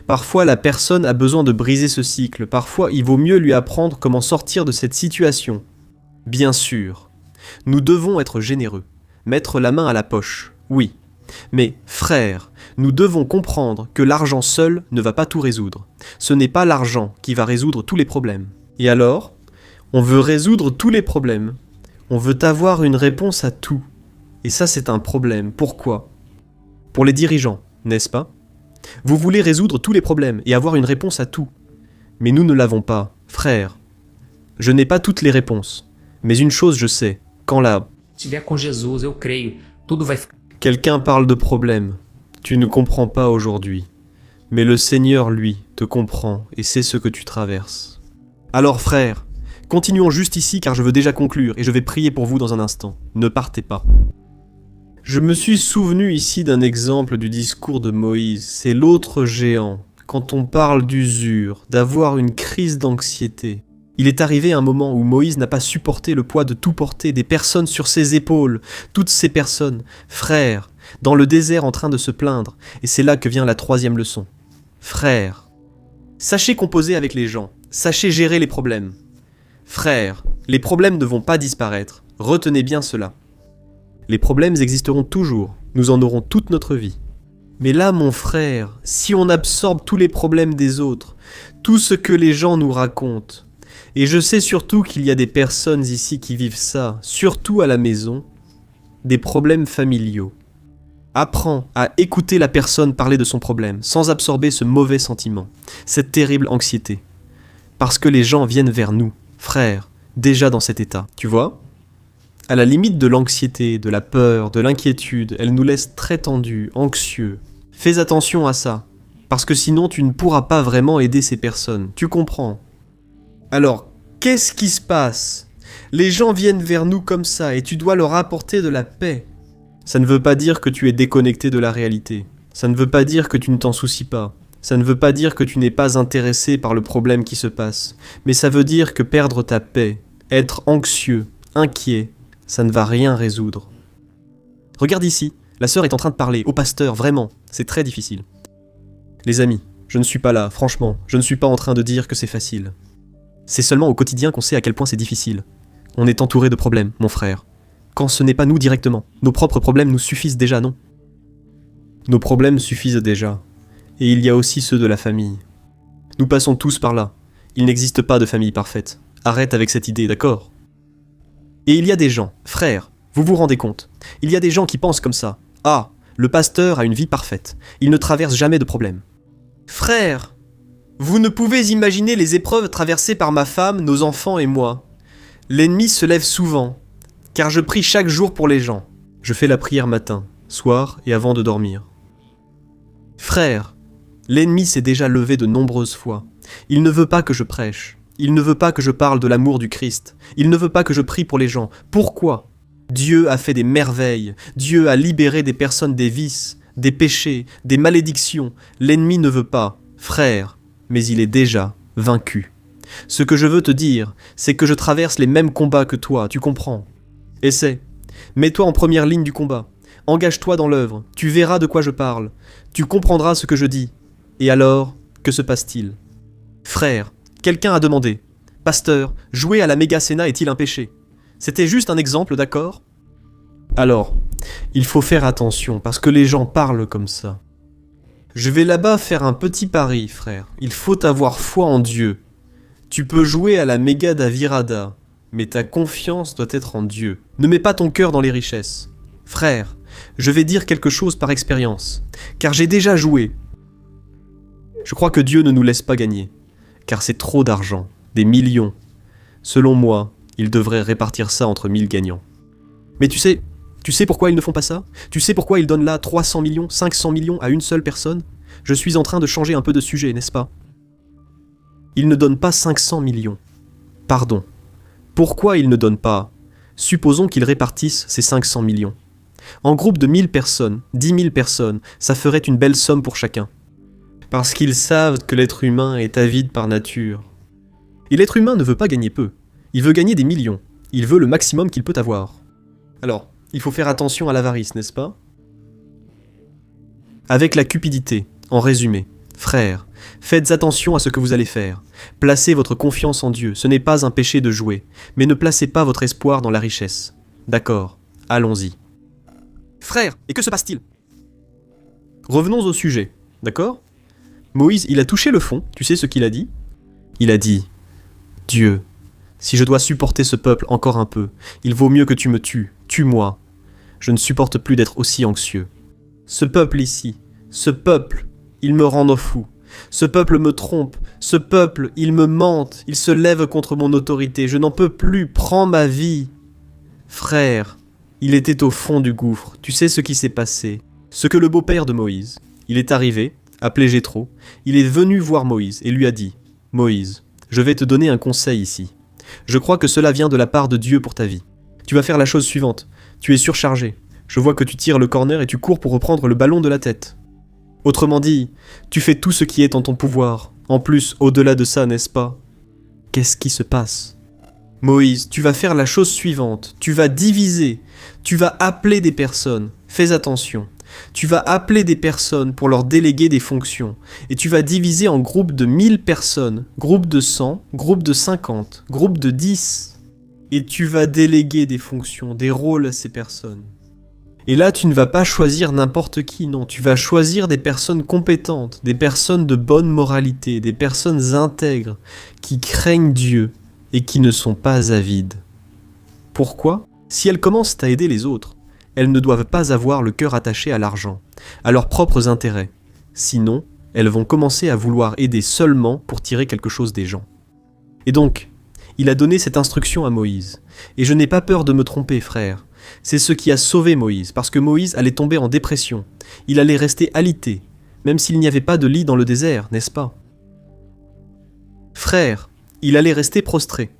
Parfois la personne a besoin de briser ce cycle, parfois il vaut mieux lui apprendre comment sortir de cette situation. Bien sûr, nous devons être généreux, mettre la main à la poche, oui. Mais, frères, nous devons comprendre que l'argent seul ne va pas tout résoudre. Ce n'est pas l'argent qui va résoudre tous les problèmes. Et alors, on veut résoudre tous les problèmes. On veut avoir une réponse à tout. Et ça, c'est un problème. Pourquoi ? Pour les dirigeants, n'est-ce pas ? Vous voulez résoudre tous les problèmes et avoir une réponse à tout. Mais nous ne l'avons pas, frères. Je n'ai pas toutes les réponses. Mais une chose je sais, quand la... estiver com Jesus, eu creio, tudo vai ficar. Quelqu'un parle de problème. Tu ne comprends pas aujourd'hui. Mais le Seigneur, lui, te comprend et sait ce que tu traverses. Alors frères, continuons juste ici car je veux déjà conclure et je vais prier pour vous dans un instant. Ne partez pas. Je me suis souvenu ici d'un exemple du discours de Moïse. C'est l'autre géant. Quand on parle d'usure, d'avoir une crise d'anxiété. Il est arrivé un moment où Moïse n'a pas supporté le poids de tout porter, des personnes sur ses épaules, toutes ces personnes, frères, dans le désert en train de se plaindre, et c'est là que vient la troisième leçon. Frères, sachez composer avec les gens, sachez gérer les problèmes. Frères, les problèmes ne vont pas disparaître, retenez bien cela. Les problèmes existeront toujours, nous en aurons toute notre vie. Mais là, mon frère, si on absorbe tous les problèmes des autres, tout ce que les gens nous racontent, et je sais surtout qu'il y a des personnes ici qui vivent ça, surtout à la maison, des problèmes familiaux. Apprends à écouter la personne parler de son problème, sans absorber ce mauvais sentiment, cette terrible anxiété. Parce que les gens viennent vers nous, frères, déjà dans cet état, tu vois ? À la limite de l'anxiété, de la peur, de l'inquiétude, elle nous laisse très tendus, anxieux. Fais attention à ça, parce que sinon tu ne pourras pas vraiment aider ces personnes, tu comprends ? Alors, qu'est-ce qui se passe ? Les gens viennent vers nous comme ça et tu dois leur apporter de la paix. Ça ne veut pas dire que tu es déconnecté de la réalité. Ça ne veut pas dire que tu ne t'en soucies pas. Ça ne veut pas dire que tu n'es pas intéressé par le problème qui se passe. Mais ça veut dire que perdre ta paix, être anxieux, inquiet, ça ne va rien résoudre. Regarde ici, la sœur est en train de parler au pasteur, vraiment, c'est très difficile. Les amis, je ne suis pas là, franchement, je ne suis pas en train de dire que c'est facile. C'est seulement au quotidien qu'on sait à quel point c'est difficile. On est entouré de problèmes, mon frère. Quand ce n'est pas nous directement. Nos propres problèmes nous suffisent déjà, non ? Nos problèmes suffisent déjà. Et il y a aussi ceux de la famille. Nous passons tous par là. Il n'existe pas de famille parfaite. Arrête avec cette idée, d'accord ? Et il y a des gens, frères, vous vous rendez compte ? Il y a des gens qui pensent comme ça. Ah, le pasteur a une vie parfaite. Il ne traverse jamais de problème. Frères, vous ne pouvez imaginer les épreuves traversées par ma femme, nos enfants et moi. L'ennemi se lève souvent, car je prie chaque jour pour les gens. Je fais la prière matin, soir et avant de dormir. Frères, l'ennemi s'est déjà levé de nombreuses fois. Il ne veut pas que je prêche. Il ne veut pas que je parle de l'amour du Christ. Il ne veut pas que je prie pour les gens. Pourquoi ? Dieu a fait des merveilles. Dieu a libéré des personnes des vices, des péchés, des malédictions. L'ennemi ne veut pas. Frères, mais il est déjà vaincu. Ce que je veux te dire, c'est que je traverse les mêmes combats que toi, tu comprends ? Essaie. Mets-toi en première ligne du combat. Engage-toi dans l'œuvre. Tu verras de quoi je parle. Tu comprendras ce que je dis. Et alors, que se passe-t-il ? Frère, quelqu'un a demandé. Pasteur, jouer à la méga Sénat est-il un péché ? C'était juste un exemple, d'accord ? Alors, il faut faire attention parce que les gens parlent comme ça. Je vais là-bas faire un petit pari, frère. Il faut avoir foi en Dieu. Tu peux jouer à la méga Davirada, mais ta confiance doit être en Dieu. Ne mets pas ton cœur dans les richesses. Frère, je vais dire quelque chose par expérience, car j'ai déjà joué. Je crois que Dieu ne nous laisse pas gagner, car c'est trop d'argent, des millions. Selon moi, il devrait répartir ça entre 1000 gagnants. Mais tu sais pourquoi ils ne font pas ça ? Tu sais pourquoi ils donnent là 300 millions, 500 millions à une seule personne ? Je suis en train de changer un peu de sujet, n'est-ce pas ? Ils ne donnent pas 500 millions. Pardon. Pourquoi ils ne donnent pas ? Supposons qu'ils répartissent ces 500 millions. En groupe de 1000 personnes, 10 000 personnes, ça ferait une belle somme pour chacun. Parce qu'ils savent que l'être humain est avide par nature. Et l'être humain ne veut pas gagner peu. Il veut gagner des millions. Il veut le maximum qu'il peut avoir. Alors, il faut faire attention à l'avarice, n'est-ce pas? Avec la cupidité, en résumé. Frères, faites attention à ce que vous allez faire. Placez votre confiance en Dieu, ce n'est pas un péché de jouer, mais ne placez pas votre espoir dans la richesse. D'accord, allons-y. Frères, et que se passe-t-il? Revenons au sujet, d'accord? Moïse, il a touché le fond, tu sais ce qu'il a dit? Il a dit, Dieu, si je dois supporter ce peuple encore un peu, il vaut mieux que tu me tues, tue-moi. Je ne supporte plus d'être aussi anxieux. Ce peuple ici, ce peuple, il me rend fou. Ce peuple me trompe, ce peuple, il me mente, il se lève contre mon autorité, je n'en peux plus, prends ma vie. Frère, il était au fond du gouffre, tu sais ce qui s'est passé. Ce que le beau-père de Moïse, il est arrivé, appelé Jéthro, il est venu voir Moïse et lui a dit, Moïse, je vais te donner un conseil ici. Je crois que cela vient de la part de Dieu pour ta vie. Tu vas faire la chose suivante, tu es surchargé. Je vois que tu tires le corner et tu cours pour reprendre le ballon de la tête. Autrement dit, tu fais tout ce qui est en ton pouvoir. En plus, au-delà de ça, n'est-ce pas? Qu'est-ce qui se passe? Moïse, tu vas faire la chose suivante. Tu vas diviser. Tu vas appeler des personnes. Fais attention. Tu vas appeler des personnes pour leur déléguer des fonctions. Et tu vas diviser en groupes de 1000 personnes. Groupes de 100, groupes de 50, groupes de 10. Et tu vas déléguer des fonctions, des rôles à ces personnes. Et là, tu ne vas pas choisir n'importe qui, non. Tu vas choisir des personnes compétentes, des personnes de bonne moralité, des personnes intègres, qui craignent Dieu et qui ne sont pas avides. Pourquoi? Si elles commencent à aider les autres, elles ne doivent pas avoir le cœur attaché à l'argent, à leurs propres intérêts. Sinon, elles vont commencer à vouloir aider seulement pour tirer quelque chose des gens. Et donc, il a donné cette instruction à Moïse. Et je n'ai pas peur de me tromper, frère. C'est ce qui a sauvé Moïse, parce que Moïse allait tomber en dépression. Il allait rester alité, même s'il n'y avait pas de lit dans le désert, n'est-ce pas? Frère, il allait rester prostré.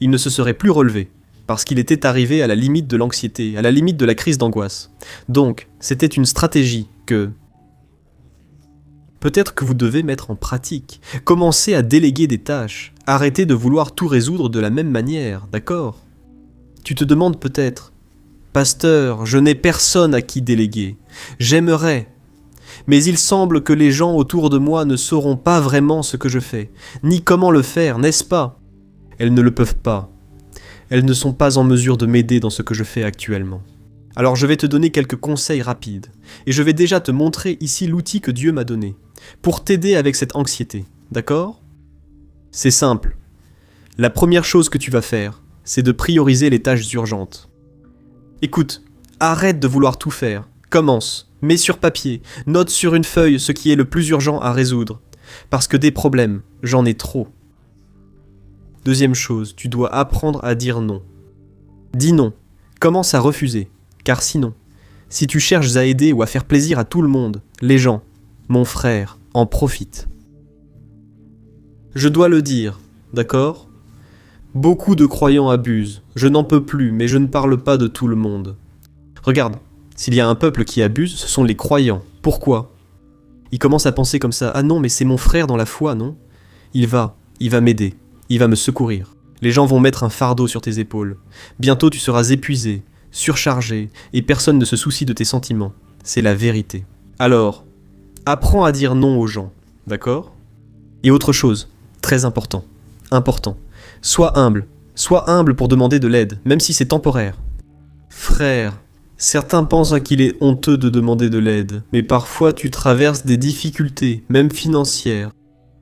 Il ne se serait plus relevé, parce qu'il était arrivé à la limite de l'anxiété, à la limite de la crise d'angoisse. Donc, c'était une stratégie que... Peut-être que vous devez mettre en pratique. Commencez à déléguer des tâches. Arrêtez de vouloir tout résoudre de la même manière, d'accord? Tu te demandes peut-être, Pasteur, je n'ai personne à qui déléguer. J'aimerais. Mais il semble que les gens autour de moi ne sauront pas vraiment ce que je fais, ni comment le faire, n'est-ce pas? Elles ne le peuvent pas. Elles ne sont pas en mesure de m'aider dans ce que je fais actuellement. Alors je vais te donner quelques conseils rapides, et je vais déjà te montrer ici l'outil que Dieu m'a donné, pour t'aider avec cette anxiété, d'accord? C'est simple. La première chose que tu vas faire, c'est de prioriser les tâches urgentes. Écoute, arrête de vouloir tout faire. Commence, mets sur papier, note sur une feuille ce qui est le plus urgent à résoudre. Parce que des problèmes, j'en ai trop. Deuxième chose, tu dois apprendre à dire non. Dis non, commence à refuser. Car sinon, si tu cherches à aider ou à faire plaisir à tout le monde, les gens, mon frère, en profitent. Je dois le dire, d'accord ? Beaucoup de croyants abusent. Je n'en peux plus, mais je ne parle pas de tout le monde. Regarde, s'il y a un peuple qui abuse, ce sont les croyants. Pourquoi? Ils commencent à penser comme ça. Ah non, mais c'est mon frère dans la foi, non? Il va m'aider, il va me secourir. Les gens vont mettre un fardeau sur tes épaules. Bientôt tu seras épuisé, surchargé, et personne ne se soucie de tes sentiments. C'est la vérité. Alors, apprends à dire non aux gens, d'accord? Et autre chose, très important. Sois humble pour demander de l'aide, même si c'est temporaire. Frère, certains pensent qu'il est honteux de demander de l'aide, mais parfois tu traverses des difficultés, même financières.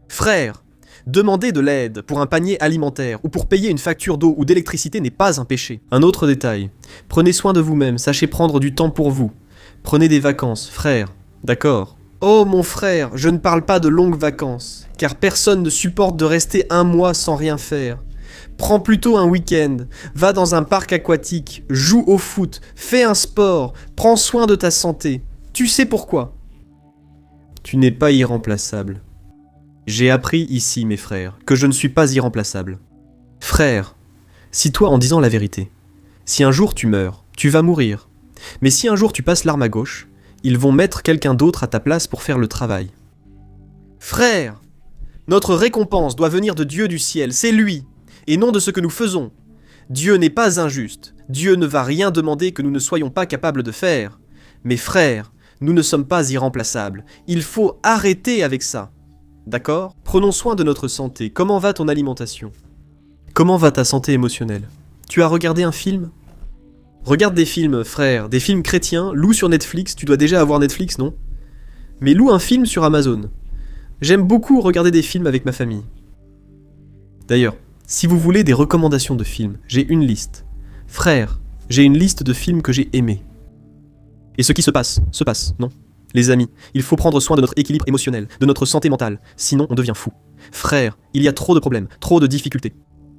Frère, demander de l'aide pour un panier alimentaire ou pour payer une facture d'eau ou d'électricité n'est pas un péché. Un autre détail, prenez soin de vous-même, sachez prendre du temps pour vous. Prenez des vacances, frère, d'accord? Oh mon frère, je ne parle pas de longues vacances, car personne ne supporte de rester un mois sans rien faire. Prends plutôt un week-end, va dans un parc aquatique, joue au foot, fais un sport, prends soin de ta santé. Tu sais pourquoi? Tu n'es pas irremplaçable. J'ai appris ici, mes frères, que je ne suis pas irremplaçable. Frère, si toi en disant la vérité, si un jour tu meurs, tu vas mourir. Mais si un jour tu passes l'arme à gauche, ils vont mettre quelqu'un d'autre à ta place pour faire le travail. Frère, notre récompense doit venir de Dieu du ciel, c'est lui, et non de ce que nous faisons. Dieu n'est pas injuste. Dieu ne va rien demander que nous ne soyons pas capables de faire. Mais frère, nous ne sommes pas irremplaçables. Il faut arrêter avec ça. D'accord ? Prenons soin de notre santé. Comment va ton alimentation ? Comment va ta santé émotionnelle ? Tu as regardé un film ? Regarde des films, frère, des films chrétiens, loue sur Netflix, tu dois déjà avoir Netflix, non ? Mais loue un film sur Amazon. J'aime beaucoup regarder des films avec ma famille. D'ailleurs, si vous voulez des recommandations de films, j'ai une liste. Frère, j'ai une liste de films que j'ai aimés. Et ce qui se passe, non ? Les amis, il faut prendre soin de notre équilibre émotionnel, de notre santé mentale, sinon on devient fou. Frère, il y a trop de problèmes, trop de difficultés.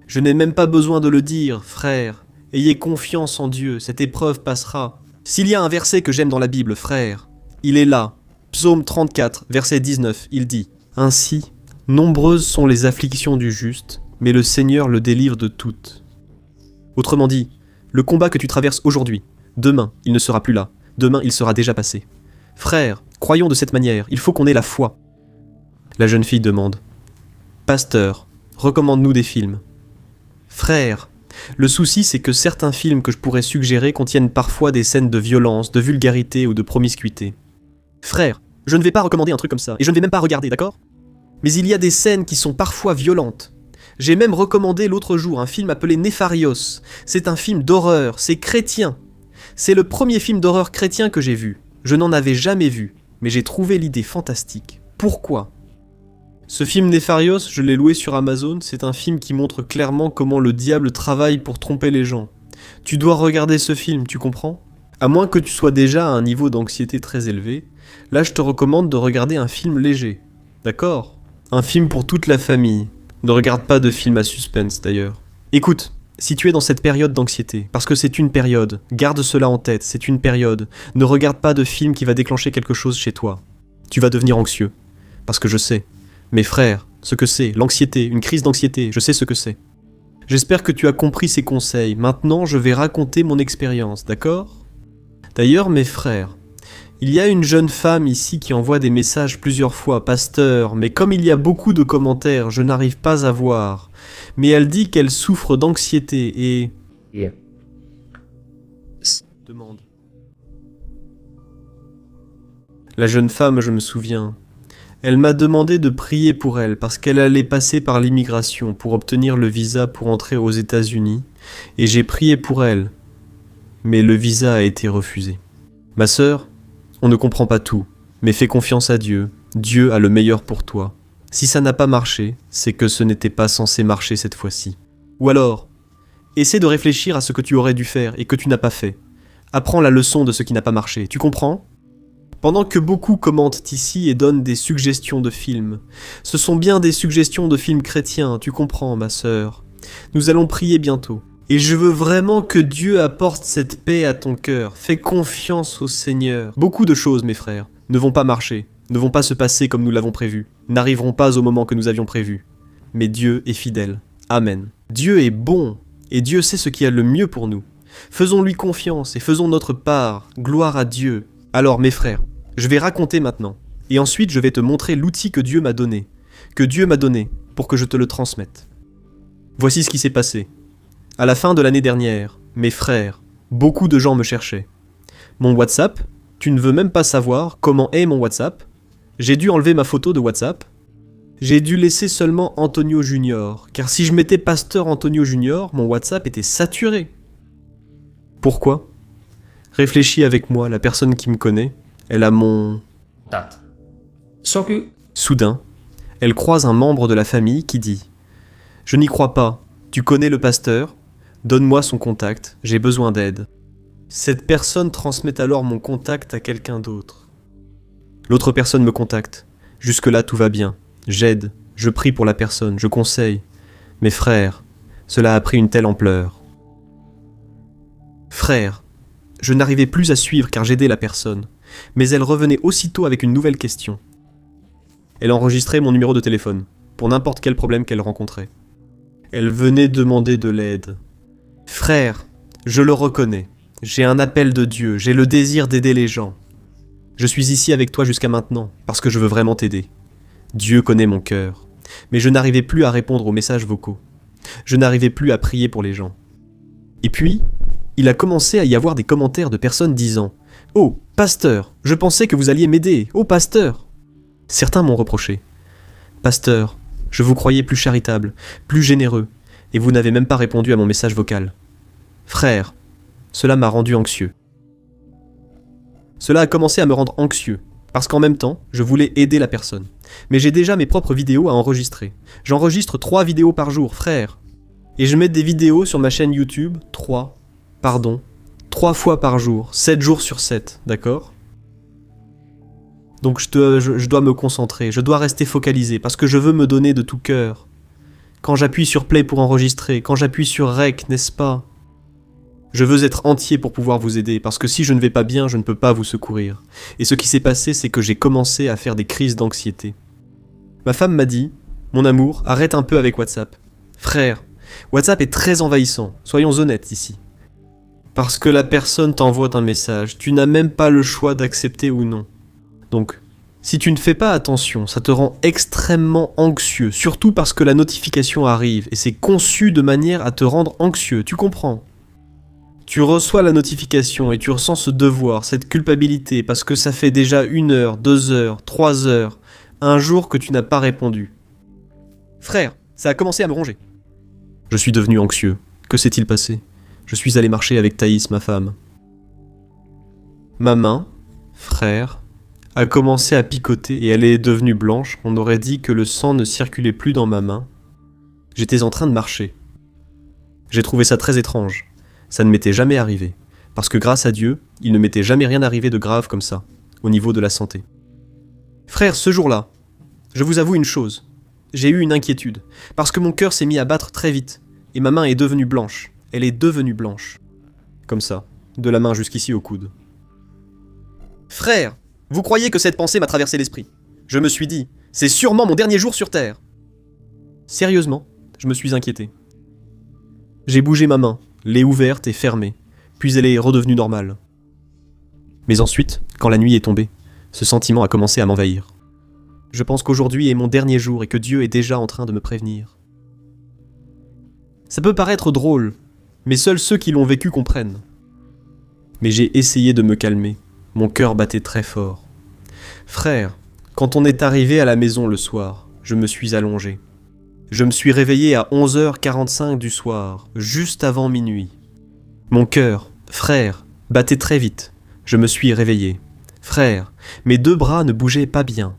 Je n'ai même pas besoin de le dire, frère. Ayez confiance en Dieu, cette épreuve passera. S'il y a un verset que j'aime dans la Bible, frère, il est là. Psaume 34, verset 19, il dit « Ainsi, nombreuses sont les afflictions du juste, mais le Seigneur le délivre de toutes. » Autrement dit, le combat que tu traverses aujourd'hui, demain, il ne sera plus là. Demain, il sera déjà passé. Frère, croyons de cette manière, il faut qu'on ait la foi. La jeune fille demande « Pasteur, recommande-nous des films. » Frère, le souci c'est que certains films que je pourrais suggérer contiennent parfois des scènes de violence, de vulgarité ou de promiscuité. Frère, je ne vais pas recommander un truc comme ça, et je ne vais même pas regarder, d'accord ? Mais il y a des scènes qui sont parfois violentes. J'ai même recommandé l'autre jour un film appelé Nefarios. C'est un film d'horreur, c'est chrétien. C'est le premier film d'horreur chrétien que j'ai vu. Je n'en avais jamais vu, mais j'ai trouvé l'idée fantastique. Pourquoi ? Ce film Nefarios, je l'ai loué sur Amazon, c'est un film qui montre clairement comment le diable travaille pour tromper les gens. Tu dois regarder ce film, tu comprends ? À moins que tu sois déjà à un niveau d'anxiété très élevé, là je te recommande de regarder un film léger. D'accord ? Un film pour toute la famille. Ne regarde pas de film à suspense d'ailleurs. Écoute, si tu es dans cette période d'anxiété, parce que c'est une période, garde cela en tête, c'est une période, ne regarde pas de film qui va déclencher quelque chose chez toi. Tu vas devenir anxieux. Parce que je sais. Mes frères, ce que c'est, l'anxiété, une crise d'anxiété, je sais ce que c'est. J'espère que tu as compris ces conseils. Maintenant, je vais raconter mon expérience, d'accord ? D'ailleurs, mes frères, il y a une jeune femme ici qui envoie des messages plusieurs fois, pasteur, mais comme il y a beaucoup de commentaires, je n'arrive pas à voir. Mais elle dit qu'elle souffre d'anxiété et... E Demande. La jeune femme, je me souviens... Elle m'a demandé de prier pour elle parce qu'elle allait passer par l'immigration pour obtenir le visa pour entrer aux États-Unis et j'ai prié pour elle. Mais le visa a été refusé. Ma sœur, on ne comprend pas tout, mais fais confiance à Dieu. Dieu a le meilleur pour toi. Si ça n'a pas marché, c'est que ce n'était pas censé marcher cette fois-ci. Ou alors, essaie de réfléchir à ce que tu aurais dû faire et que tu n'as pas fait. Apprends la leçon de ce qui n'a pas marché, tu comprends ? Pendant que beaucoup commentent ici et donnent des suggestions de films, ce sont bien des suggestions de films chrétiens, tu comprends, ma sœur. Nous allons prier bientôt. Et je veux vraiment que Dieu apporte cette paix à ton cœur. Fais confiance au Seigneur. Beaucoup de choses, mes frères, ne vont pas marcher, ne vont pas se passer comme nous l'avons prévu, n'arriveront pas au moment que nous avions prévu. Mais Dieu est fidèle. Amen. Dieu est bon, et Dieu sait ce qui est le mieux pour nous. Faisons-lui confiance et faisons notre part. Gloire à Dieu. Alors, mes frères, je vais raconter maintenant, et ensuite je vais te montrer l'outil que Dieu m'a donné pour que je te le transmette. Voici ce qui s'est passé. À la fin de l'année dernière, mes frères, beaucoup de gens me cherchaient. Mon WhatsApp, tu ne veux même pas savoir comment est mon WhatsApp. J'ai dû enlever ma photo de WhatsApp. J'ai dû laisser seulement Antonio Junior, car si je mettais Pasteur Antonio Junior, mon WhatsApp était saturé. Pourquoi ? Réfléchis avec moi, la personne qui me connaît, elle a mon... Contato. Só que Soudain, elle croise un membre de la famille qui dit « Je n'y crois pas, tu connais le pasteur, donne-moi son contact, j'ai besoin d'aide. » Cette personne transmet alors mon contact à quelqu'un d'autre. L'autre personne me contacte. Jusque-là, tout va bien. J'aide, je prie pour la personne, je conseille. Mais frère, cela a pris une telle ampleur. Frère, je n'arrivais plus à suivre car j'aidais la personne. Mais elle revenait aussitôt avec une nouvelle question. Elle enregistrait mon numéro de téléphone, pour n'importe quel problème qu'elle rencontrait. Elle venait demander de l'aide. Frère, je le reconnais. J'ai un appel de Dieu, j'ai le désir d'aider les gens. Je suis ici avec toi jusqu'à maintenant, parce que je veux vraiment t'aider. Dieu connaît mon cœur. Mais je n'arrivais plus à répondre aux messages vocaux. Je n'arrivais plus à prier pour les gens. Et puis, il a commencé à y avoir des commentaires de personnes disant « Oh, pasteur, je pensais que vous alliez m'aider. Oh, pasteur !» Certains m'ont reproché « Pasteur, je vous croyais plus charitable, plus généreux, et vous n'avez même pas répondu à mon message vocal. Frère, cela m'a rendu anxieux. » Cela a commencé à me rendre anxieux, parce qu'en même temps, je voulais aider la personne. Mais j'ai déjà mes propres vidéos à enregistrer. J'enregistre 3 vidéos par jour, frère. Et je mets des vidéos sur ma chaîne YouTube, 3 fois par jour, 7 jours sur 7, d'accord ? Donc je dois me concentrer, je dois rester focalisé, parce que je veux me donner de tout cœur. Quand j'appuie sur play pour enregistrer, quand j'appuie sur rec, n'est-ce pas ? Je veux être entier pour pouvoir vous aider, parce que si je ne vais pas bien, je ne peux pas vous secourir. Et ce qui s'est passé, c'est que j'ai commencé à faire des crises d'anxiété. Ma femme m'a dit, mon amour, arrête un peu avec WhatsApp. Frère, WhatsApp est très envahissant, soyons honnêtes ici. Parce que la personne t'envoie un message, tu n'as même pas le choix d'accepter ou non. Donc, si tu ne fais pas attention, ça te rend extrêmement anxieux, surtout parce que la notification arrive, et c'est conçu de manière à te rendre anxieux, tu comprends ? Tu reçois la notification et tu ressens ce devoir, cette culpabilité, parce que ça fait déjà 1 heure, 2 heures, 3 heures, un jour que tu n'as pas répondu. Frère, ça a commencé à me ronger. Je suis devenu anxieux. Que s'est-il passé ? Je suis allé marcher avec Thaïs, ma femme. Ma main, frère, a commencé à picoter et elle est devenue blanche. On aurait dit que le sang ne circulait plus dans ma main. J'étais en train de marcher. J'ai trouvé ça très étrange. Ça ne m'était jamais arrivé. Parce que grâce à Dieu, il ne m'était jamais rien arrivé de grave comme ça, au niveau de la santé. Frère, ce jour-là, je vous avoue une chose. J'ai eu une inquiétude. Parce que mon cœur s'est mis à battre très vite. Et ma main est devenue blanche. Elle est devenue blanche. Comme ça, de la main jusqu'ici au coude. Frère, vous croyez que cette pensée m'a traversé l'esprit ? Je me suis dit, c'est sûrement mon dernier jour sur Terre. Sérieusement, je me suis inquiété. J'ai bougé ma main, l'ai ouverte et fermée, puis elle est redevenue normale. Mais ensuite, quand la nuit est tombée, ce sentiment a commencé à m'envahir. Je pense qu'aujourd'hui est mon dernier jour et que Dieu est déjà en train de me prévenir. Ça peut paraître drôle, mais seuls ceux qui l'ont vécu comprennent. Mais j'ai essayé de me calmer. Mon cœur battait très fort. Frère, quand on est arrivé à la maison le soir, je me suis allongé. Je me suis réveillé à 11h45 du soir, juste avant minuit. Mon cœur, frère, battait très vite. Je me suis réveillé. Frère, mes 2 bras ne bougeaient pas bien,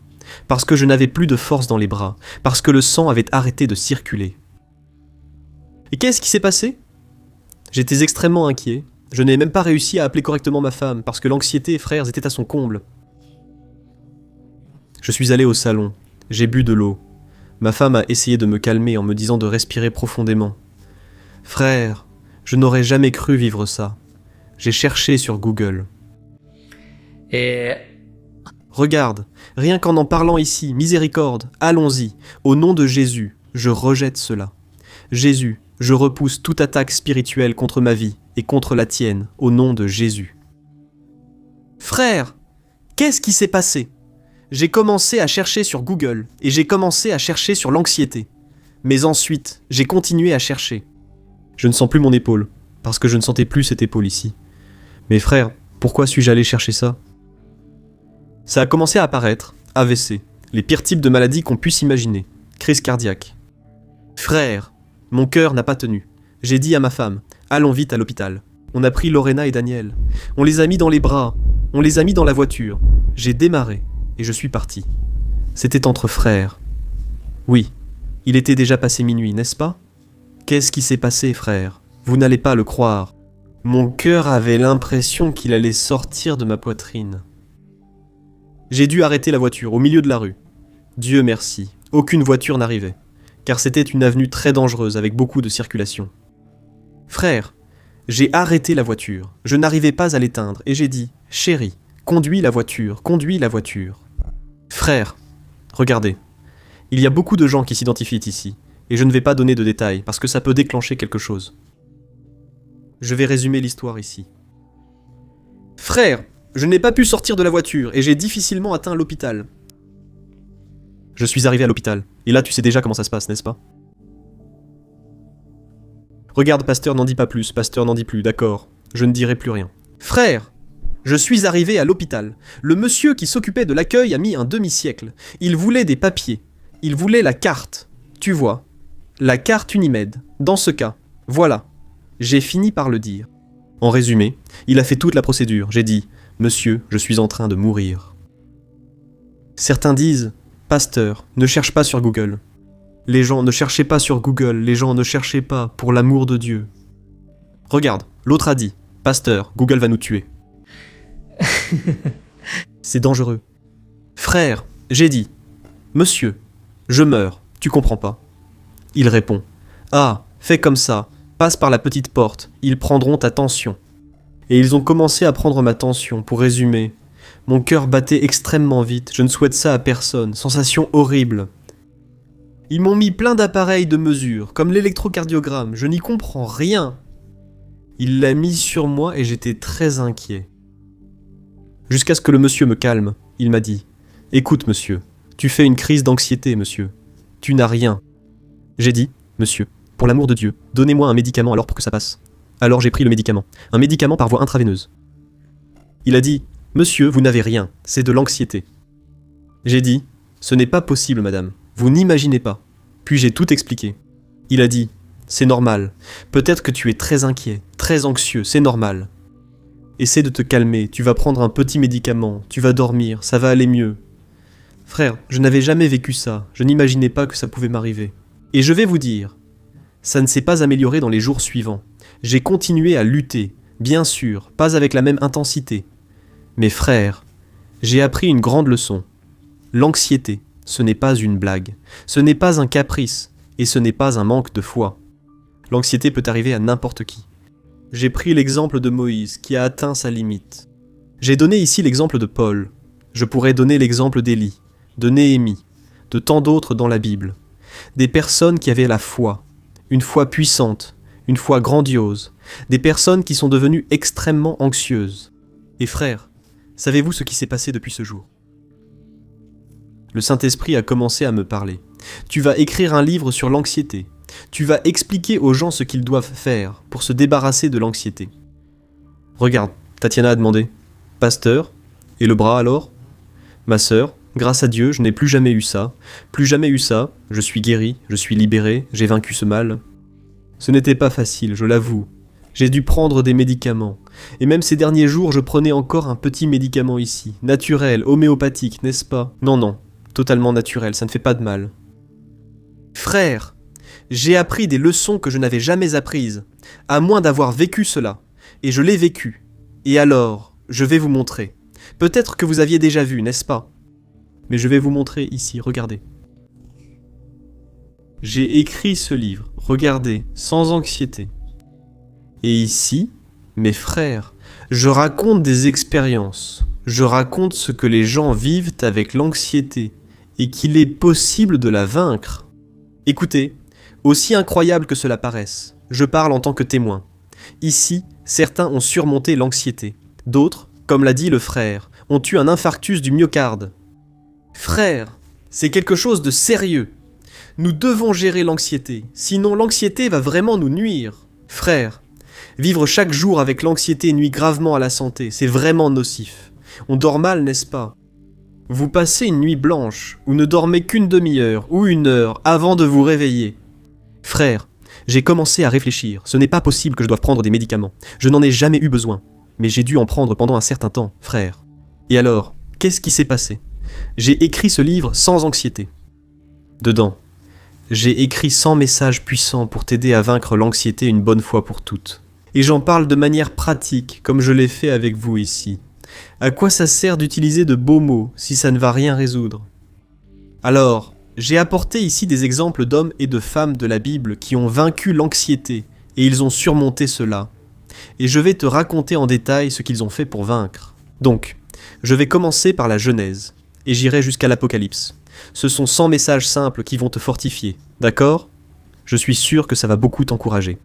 parce que je n'avais plus de force dans les bras, parce que le sang avait arrêté de circuler. Et qu'est-ce qui s'est passé ? J'étais extrêmement inquiet. Je n'ai même pas réussi à appeler correctement ma femme, parce que l'anxiété, frère, était à son comble. Je suis allé au salon. J'ai bu de l'eau. Ma femme a essayé de me calmer en me disant de respirer profondément. Frère, je n'aurais jamais cru vivre ça. J'ai cherché sur Google. Et Regarde, rien qu'en en parlant ici, miséricorde, allons-y. Au nom de Jésus, je rejette cela. Jésus, je repousse toute attaque spirituelle contre ma vie et contre la tienne, au nom de Jésus. Frère, qu'est-ce qui s'est passé ? J'ai commencé à chercher sur Google et j'ai commencé à chercher sur l'anxiété. Mais ensuite, j'ai continué à chercher. Je ne sens plus mon épaule, parce que je ne sentais plus cette épaule ici. Mais frère, pourquoi suis-je allé chercher ça ? Ça a commencé à apparaître, AVC, les pires types de maladies qu'on puisse imaginer, crise cardiaque. Frère, mon cœur n'a pas tenu. J'ai dit à ma femme, allons vite à l'hôpital. On a pris Lorena et Daniel. On les a mis dans les bras. On les a mis dans la voiture. J'ai démarré et je suis parti. C'était entre frères. Oui, il était déjà passé minuit, n'est-ce pas ? Qu'est-ce qui s'est passé, frère ? Vous n'allez pas le croire. Mon cœur avait l'impression qu'il allait sortir de ma poitrine. J'ai dû arrêter la voiture au milieu de la rue. Dieu merci, aucune voiture n'arrivait, car c'était une avenue très dangereuse avec beaucoup de circulation. Frère, j'ai arrêté la voiture, je n'arrivais pas à l'éteindre et j'ai dit « Chérie, conduis la voiture, conduis la voiture. » Frère, regardez, il y a beaucoup de gens qui s'identifient ici, et je ne vais pas donner de détails parce que ça peut déclencher quelque chose. Je vais résumer l'histoire ici. Frère, je n'ai pas pu sortir de la voiture et j'ai difficilement atteint l'hôpital. Je suis arrivé à l'hôpital, et là tu sais déjà comment ça se passe, n'est-ce pas ? Regarde, pasteur, n'en dis pas plus, pasteur, n'en dis plus, d'accord. je ne dirai plus rien. Frère, je suis arrivé à l'hôpital. Le monsieur qui s'occupait de l'accueil a mis un demi-siècle. Il voulait des papiers. Il voulait la carte. Tu vois, la carte Unimed. Dans ce cas, voilà. J'ai fini par le dire. En résumé, il a fait toute la procédure. J'ai dit, monsieur, je suis en train de mourir. Certains disent, pasteur, ne cherche pas sur Google. Les gens ne cherchez pas sur Google, les gens ne cherchez pas, pour l'amour de Dieu. Regarde, l'autre a dit, pasteur, Google va nous tuer. C'est dangereux. Frère, j'ai dit, monsieur, je meurs, tu comprends pas. Il répond, ah, fais comme ça, passe par la petite porte, ils prendront ta tension. Et ils ont commencé à prendre ma tension, pour résumer. Mon cœur battait extrêmement vite, je ne souhaite ça à personne, sensation horrible. Ils m'ont mis plein d'appareils de mesure, comme l'électrocardiogramme, je n'y comprends rien. Il l'a mis sur moi et j'étais très inquiet. Jusqu'à ce que le monsieur me calme, il m'a dit « Écoute, monsieur, tu fais une crise d'anxiété, monsieur. Tu n'as rien. » J'ai dit « Monsieur, pour l'amour de Dieu, donnez-moi un médicament alors pour que ça passe. » Alors j'ai pris le médicament, un médicament par voie intraveineuse. Il a dit « Monsieur, vous n'avez rien, c'est de l'anxiété. » J'ai dit « Ce n'est pas possible, madame. Vous n'imaginez pas. » Puis j'ai tout expliqué. Il a dit « C'est normal. Peut-être que tu es très inquiet, très anxieux, c'est normal. Essaie de te calmer, tu vas prendre un petit médicament, tu vas dormir, ça va aller mieux. » Frère, je n'avais jamais vécu ça, je n'imaginais pas que ça pouvait m'arriver. Et je vais vous dire, ça ne s'est pas amélioré dans les jours suivants. J'ai continué à lutter, bien sûr, pas avec la même intensité. Mais frère, j'ai appris une grande leçon. L'anxiété, ce n'est pas une blague, ce n'est pas un caprice, et ce n'est pas un manque de foi. L'anxiété peut arriver à n'importe qui. J'ai pris l'exemple de Moïse, qui a atteint sa limite. J'ai donné ici l'exemple de Paul. Je pourrais donner l'exemple d'Élie, de Néhémie, de tant d'autres dans la Bible. Des personnes qui avaient la foi, une foi puissante, une foi grandiose, des personnes qui sont devenues extrêmement anxieuses. Et frères, savez-vous ce qui s'est passé depuis ce jour ? Le Saint-Esprit a commencé à me parler. Tu vas écrire un livre sur l'anxiété. Tu vas expliquer aux gens ce qu'ils doivent faire pour se débarrasser de l'anxiété. Regarde, Tatiana a demandé. Pasteur, et le bras alors ? Ma sœur, grâce à Dieu, je n'ai plus jamais eu ça. Plus jamais eu ça. Je suis guéri, je suis libéré, j'ai vaincu ce mal. Ce n'était pas facile, je l'avoue. J'ai dû prendre des médicaments. Et même ces derniers jours, je prenais encore un petit médicament ici. Naturel, homéopathique, n'est-ce pas ? Non, totalement naturel, ça ne fait pas de mal. Frère, j'ai appris des leçons que je n'avais jamais apprises, à moins d'avoir vécu cela. Et je l'ai vécu. Et alors, je vais vous montrer. Peut-être que vous aviez déjà vu, n'est-ce pas ? Mais je vais vous montrer ici, regardez. J'ai écrit ce livre, regardez, sans anxiété. Et ici, mes frères, je raconte des expériences. Je raconte ce que les gens vivent avec l'anxiété et qu'il est possible de la vaincre. Écoutez, aussi incroyable que cela paraisse, je parle en tant que témoin. Ici, certains ont surmonté l'anxiété. D'autres, comme l'a dit le frère, ont eu un infarctus du myocarde. Frère, c'est quelque chose de sérieux. Nous devons gérer l'anxiété, sinon l'anxiété va vraiment nous nuire. Frère, vivre chaque jour avec l'anxiété nuit gravement à la santé, c'est vraiment nocif. On dort mal, n'est-ce pas ? Vous passez une nuit blanche, ou ne dormez qu'une demi-heure ou une heure avant de vous réveiller. Frère, j'ai commencé à réfléchir, ce n'est pas possible que je doive prendre des médicaments. Je n'en ai jamais eu besoin, mais j'ai dû en prendre pendant un certain temps, frère. Et alors, qu'est-ce qui s'est passé ? J'ai écrit ce livre sans anxiété. Dedans, j'ai écrit 100 messages puissants pour t'aider à vaincre l'anxiété une bonne fois pour toutes. Et j'en parle de manière pratique, comme je l'ai fait avec vous ici. À quoi ça sert d'utiliser de beaux mots si ça ne va rien résoudre ? Alors, j'ai apporté ici des exemples d'hommes et de femmes de la Bible qui ont vaincu l'anxiété, et ils ont surmonté cela. Et je vais te raconter en détail ce qu'ils ont fait pour vaincre. Donc, je vais commencer par la Genèse, et j'irai jusqu'à l'Apocalypse. Ce sont 100 messages simples qui vont te fortifier, d'accord ? Je suis sûr que ça va beaucoup t'encourager.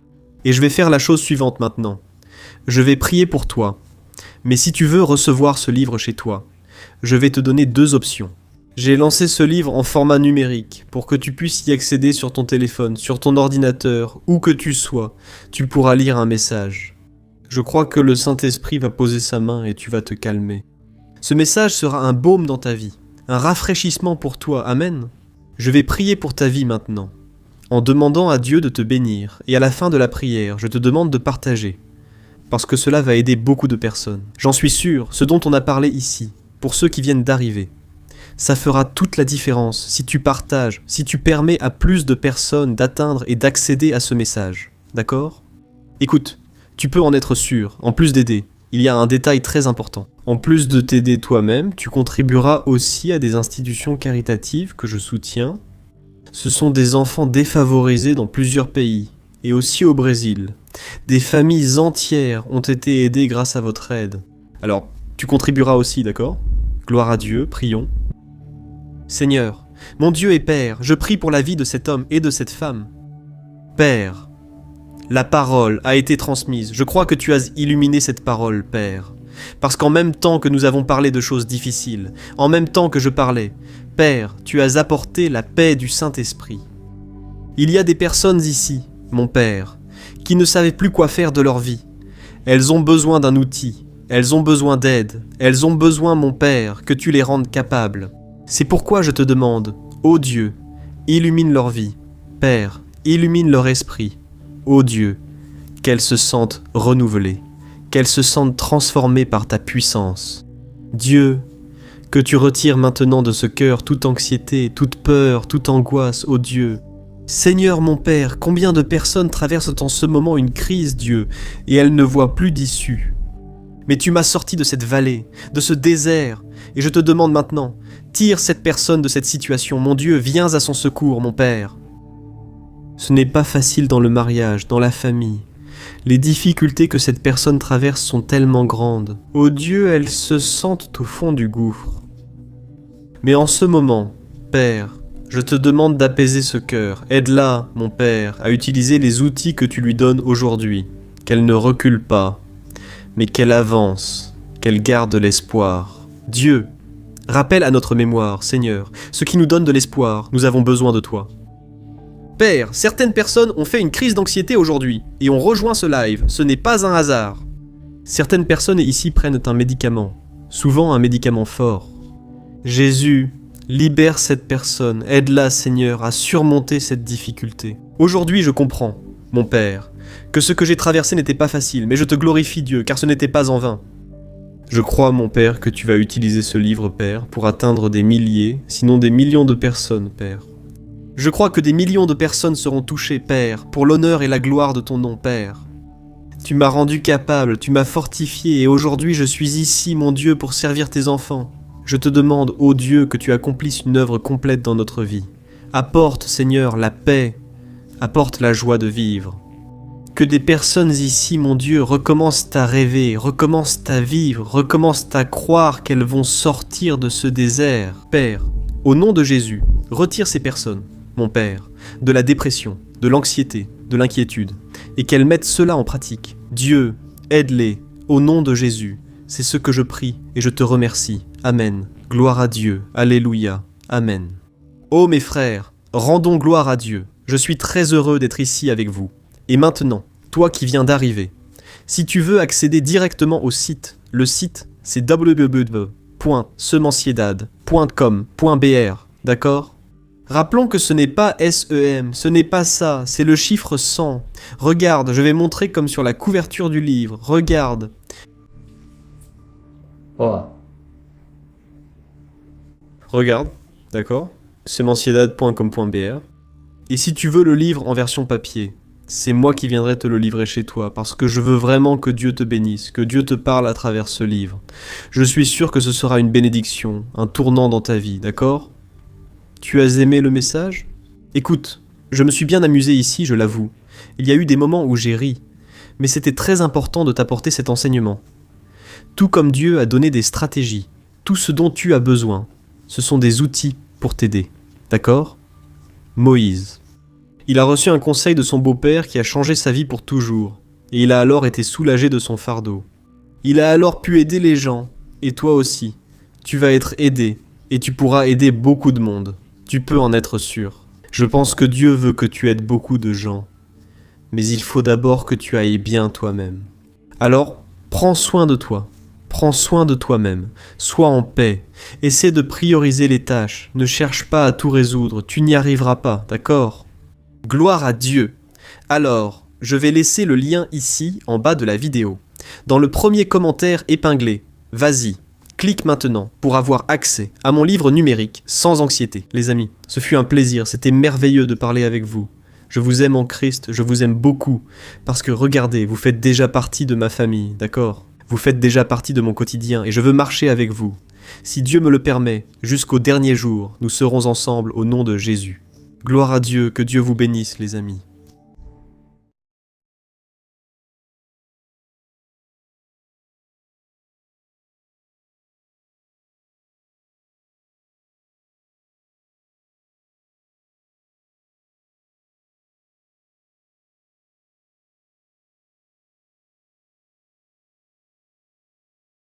Et je vais faire la chose suivante maintenant. Je vais prier pour toi. Mais si tu veux recevoir ce livre chez toi, je vais te donner 2 options. J'ai lancé ce livre en format numérique pour que tu puisses y accéder sur ton téléphone, sur ton ordinateur, où que tu sois. Tu pourras lire un message. Je crois que le Saint-Esprit va poser sa main et tu vas te calmer. Ce message sera un baume dans ta vie, un rafraîchissement pour toi, amen. Je vais prier pour ta vie maintenant, en demandant à Dieu de te bénir, et à la fin de la prière, je te demande de partager, parce que cela va aider beaucoup de personnes. J'en suis sûr, ce dont on a parlé ici, pour ceux qui viennent d'arriver, ça fera toute la différence si tu partages, si tu permets à plus de personnes d'atteindre et d'accéder à ce message, d'accord ? Écoute, tu peux en être sûr, en plus d'aider, il y a un détail très important. En plus de t'aider toi-même, tu contribueras aussi à des institutions caritatives que je soutiens. Ce sont des enfants défavorisés dans plusieurs pays, et aussi au Brésil. Des familles entières ont été aidées grâce à votre aide. Alors, tu contribueras aussi, d'accord ? Gloire à Dieu, prions. Seigneur, mon Dieu et Père, je prie pour la vie de cet homme et de cette femme. Père, la parole a été transmise. Je crois que tu as illuminé cette parole, Père. Parce qu'en même temps que nous avons parlé de choses difficiles, en même temps que je parlais, Père, tu as apporté la paix du Saint-Esprit. Il y a des personnes ici, mon Père, qui ne savaient plus quoi faire de leur vie. Elles ont besoin d'un outil, elles ont besoin d'aide, elles ont besoin, mon Père, que tu les rendes capables. C'est pourquoi je te demande, ô Dieu, illumine leur vie. Père, illumine leur esprit. Ô Dieu, qu'elles se sentent renouvelées, qu'elles se sentent transformées par ta puissance. Dieu, que tu retires maintenant de ce cœur toute anxiété, toute peur, toute angoisse, ô Dieu. Seigneur mon Père, combien de personnes traversent en ce moment une crise, Dieu, et elles ne voient plus d'issue. Mais tu m'as sorti de cette vallée, de ce désert, et je te demande maintenant, tire cette personne de cette situation, mon Dieu, viens à son secours, mon Père. Ce n'est pas facile dans le mariage, dans la famille. Les difficultés que cette personne traverse sont tellement grandes. Ô Dieu, elles se sentent au fond du gouffre. Mais en ce moment, Père, je te demande d'apaiser ce cœur. Aide-la, mon Père, à utiliser les outils que tu lui donnes aujourd'hui. Qu'elle ne recule pas, mais qu'elle avance, qu'elle garde l'espoir. Dieu, rappelle à notre mémoire, Seigneur, ce qui nous donne de l'espoir. Nous avons besoin de toi. Père, certaines personnes ont fait une crise d'anxiété aujourd'hui et ont rejoint ce live, ce n'est pas un hasard. Certaines personnes ici prennent un médicament, souvent un médicament fort. Jésus, libère cette personne, aide-la Seigneur à surmonter cette difficulté. Aujourd'hui je comprends, mon Père, que ce que j'ai traversé n'était pas facile, mais je te glorifie Dieu, car ce n'était pas en vain. Je crois, mon Père, que tu vas utiliser ce livre, Père, pour atteindre des milliers, sinon des millions de personnes, Père. Je crois que des millions de personnes seront touchées, Père, pour l'honneur et la gloire de ton nom, Père. Tu m'as rendu capable, tu m'as fortifié, et aujourd'hui je suis ici, mon Dieu, pour servir tes enfants. Je te demande, ô Dieu, que tu accomplisses une œuvre complète dans notre vie. Apporte, Seigneur, la paix, apporte la joie de vivre. Que des personnes ici, mon Dieu, recommencent à rêver, recommencent à vivre, recommencent à croire qu'elles vont sortir de ce désert. Père, au nom de Jésus, retire ces personnes, mon Père, de la dépression, de l'anxiété, de l'inquiétude, et qu'elles mettent cela en pratique. Dieu, aide-les, au nom de Jésus. C'est ce que je prie, et je te remercie. Amen. Gloire à Dieu. Alléluia. Amen. Ô mes frères, rendons gloire à Dieu. Je suis très heureux d'être ici avec vous. Et maintenant, toi qui viens d'arriver, si tu veux accéder directement au site, le site, c'est www.semenciedad.com.br, d'accord ? Rappelons que ce n'est pas SEM, ce n'est pas ça, c'est le chiffre 100. Regarde, je vais montrer comme sur la couverture du livre, regarde. Oh. Regarde, d'accord ? semenciedad.com.br. Et si tu veux le livre en version papier, c'est moi qui viendrai te le livrer chez toi, parce que je veux vraiment que Dieu te bénisse, que Dieu te parle à travers ce livre. Je suis sûr que ce sera une bénédiction, un tournant dans ta vie, d'accord ? Tu as aimé le message ? Écoute, je me suis bien amusé ici, je l'avoue. Il y a eu des moments où j'ai ri, mais c'était très important de t'apporter cet enseignement. Tout comme Dieu a donné des stratégies, tout ce dont tu as besoin, ce sont des outils pour t'aider, d'accord ? Moïse. Il a reçu un conseil de son beau-père qui a changé sa vie pour toujours, et il a alors été soulagé de son fardeau. Il a alors pu aider les gens, et toi aussi. Tu vas être aidé, et tu pourras aider beaucoup de monde. Tu peux en être sûr. Je pense que Dieu veut que tu aides beaucoup de gens. Mais il faut d'abord que tu ailles bien toi-même. Alors, prends soin de toi. Prends soin de toi-même. Sois en paix. Essaie de prioriser les tâches. Ne cherche pas à tout résoudre. Tu n'y arriveras pas, d'accord ? Gloire à Dieu. Alors, je vais laisser le lien ici, en bas de la vidéo. Dans le premier commentaire épinglé. Vas-y, clique maintenant pour avoir accès à mon livre numérique sans anxiété. Les amis, ce fut un plaisir. C'était merveilleux de parler avec vous. Je vous aime en Christ, je vous aime beaucoup. Parce que regardez, vous faites déjà partie de ma famille, d'accord ? Vous faites déjà partie de mon quotidien et je veux marcher avec vous. Si Dieu me le permet, jusqu'au dernier jour, nous serons ensemble au nom de Jésus. Gloire à Dieu, que Dieu vous bénisse les amis.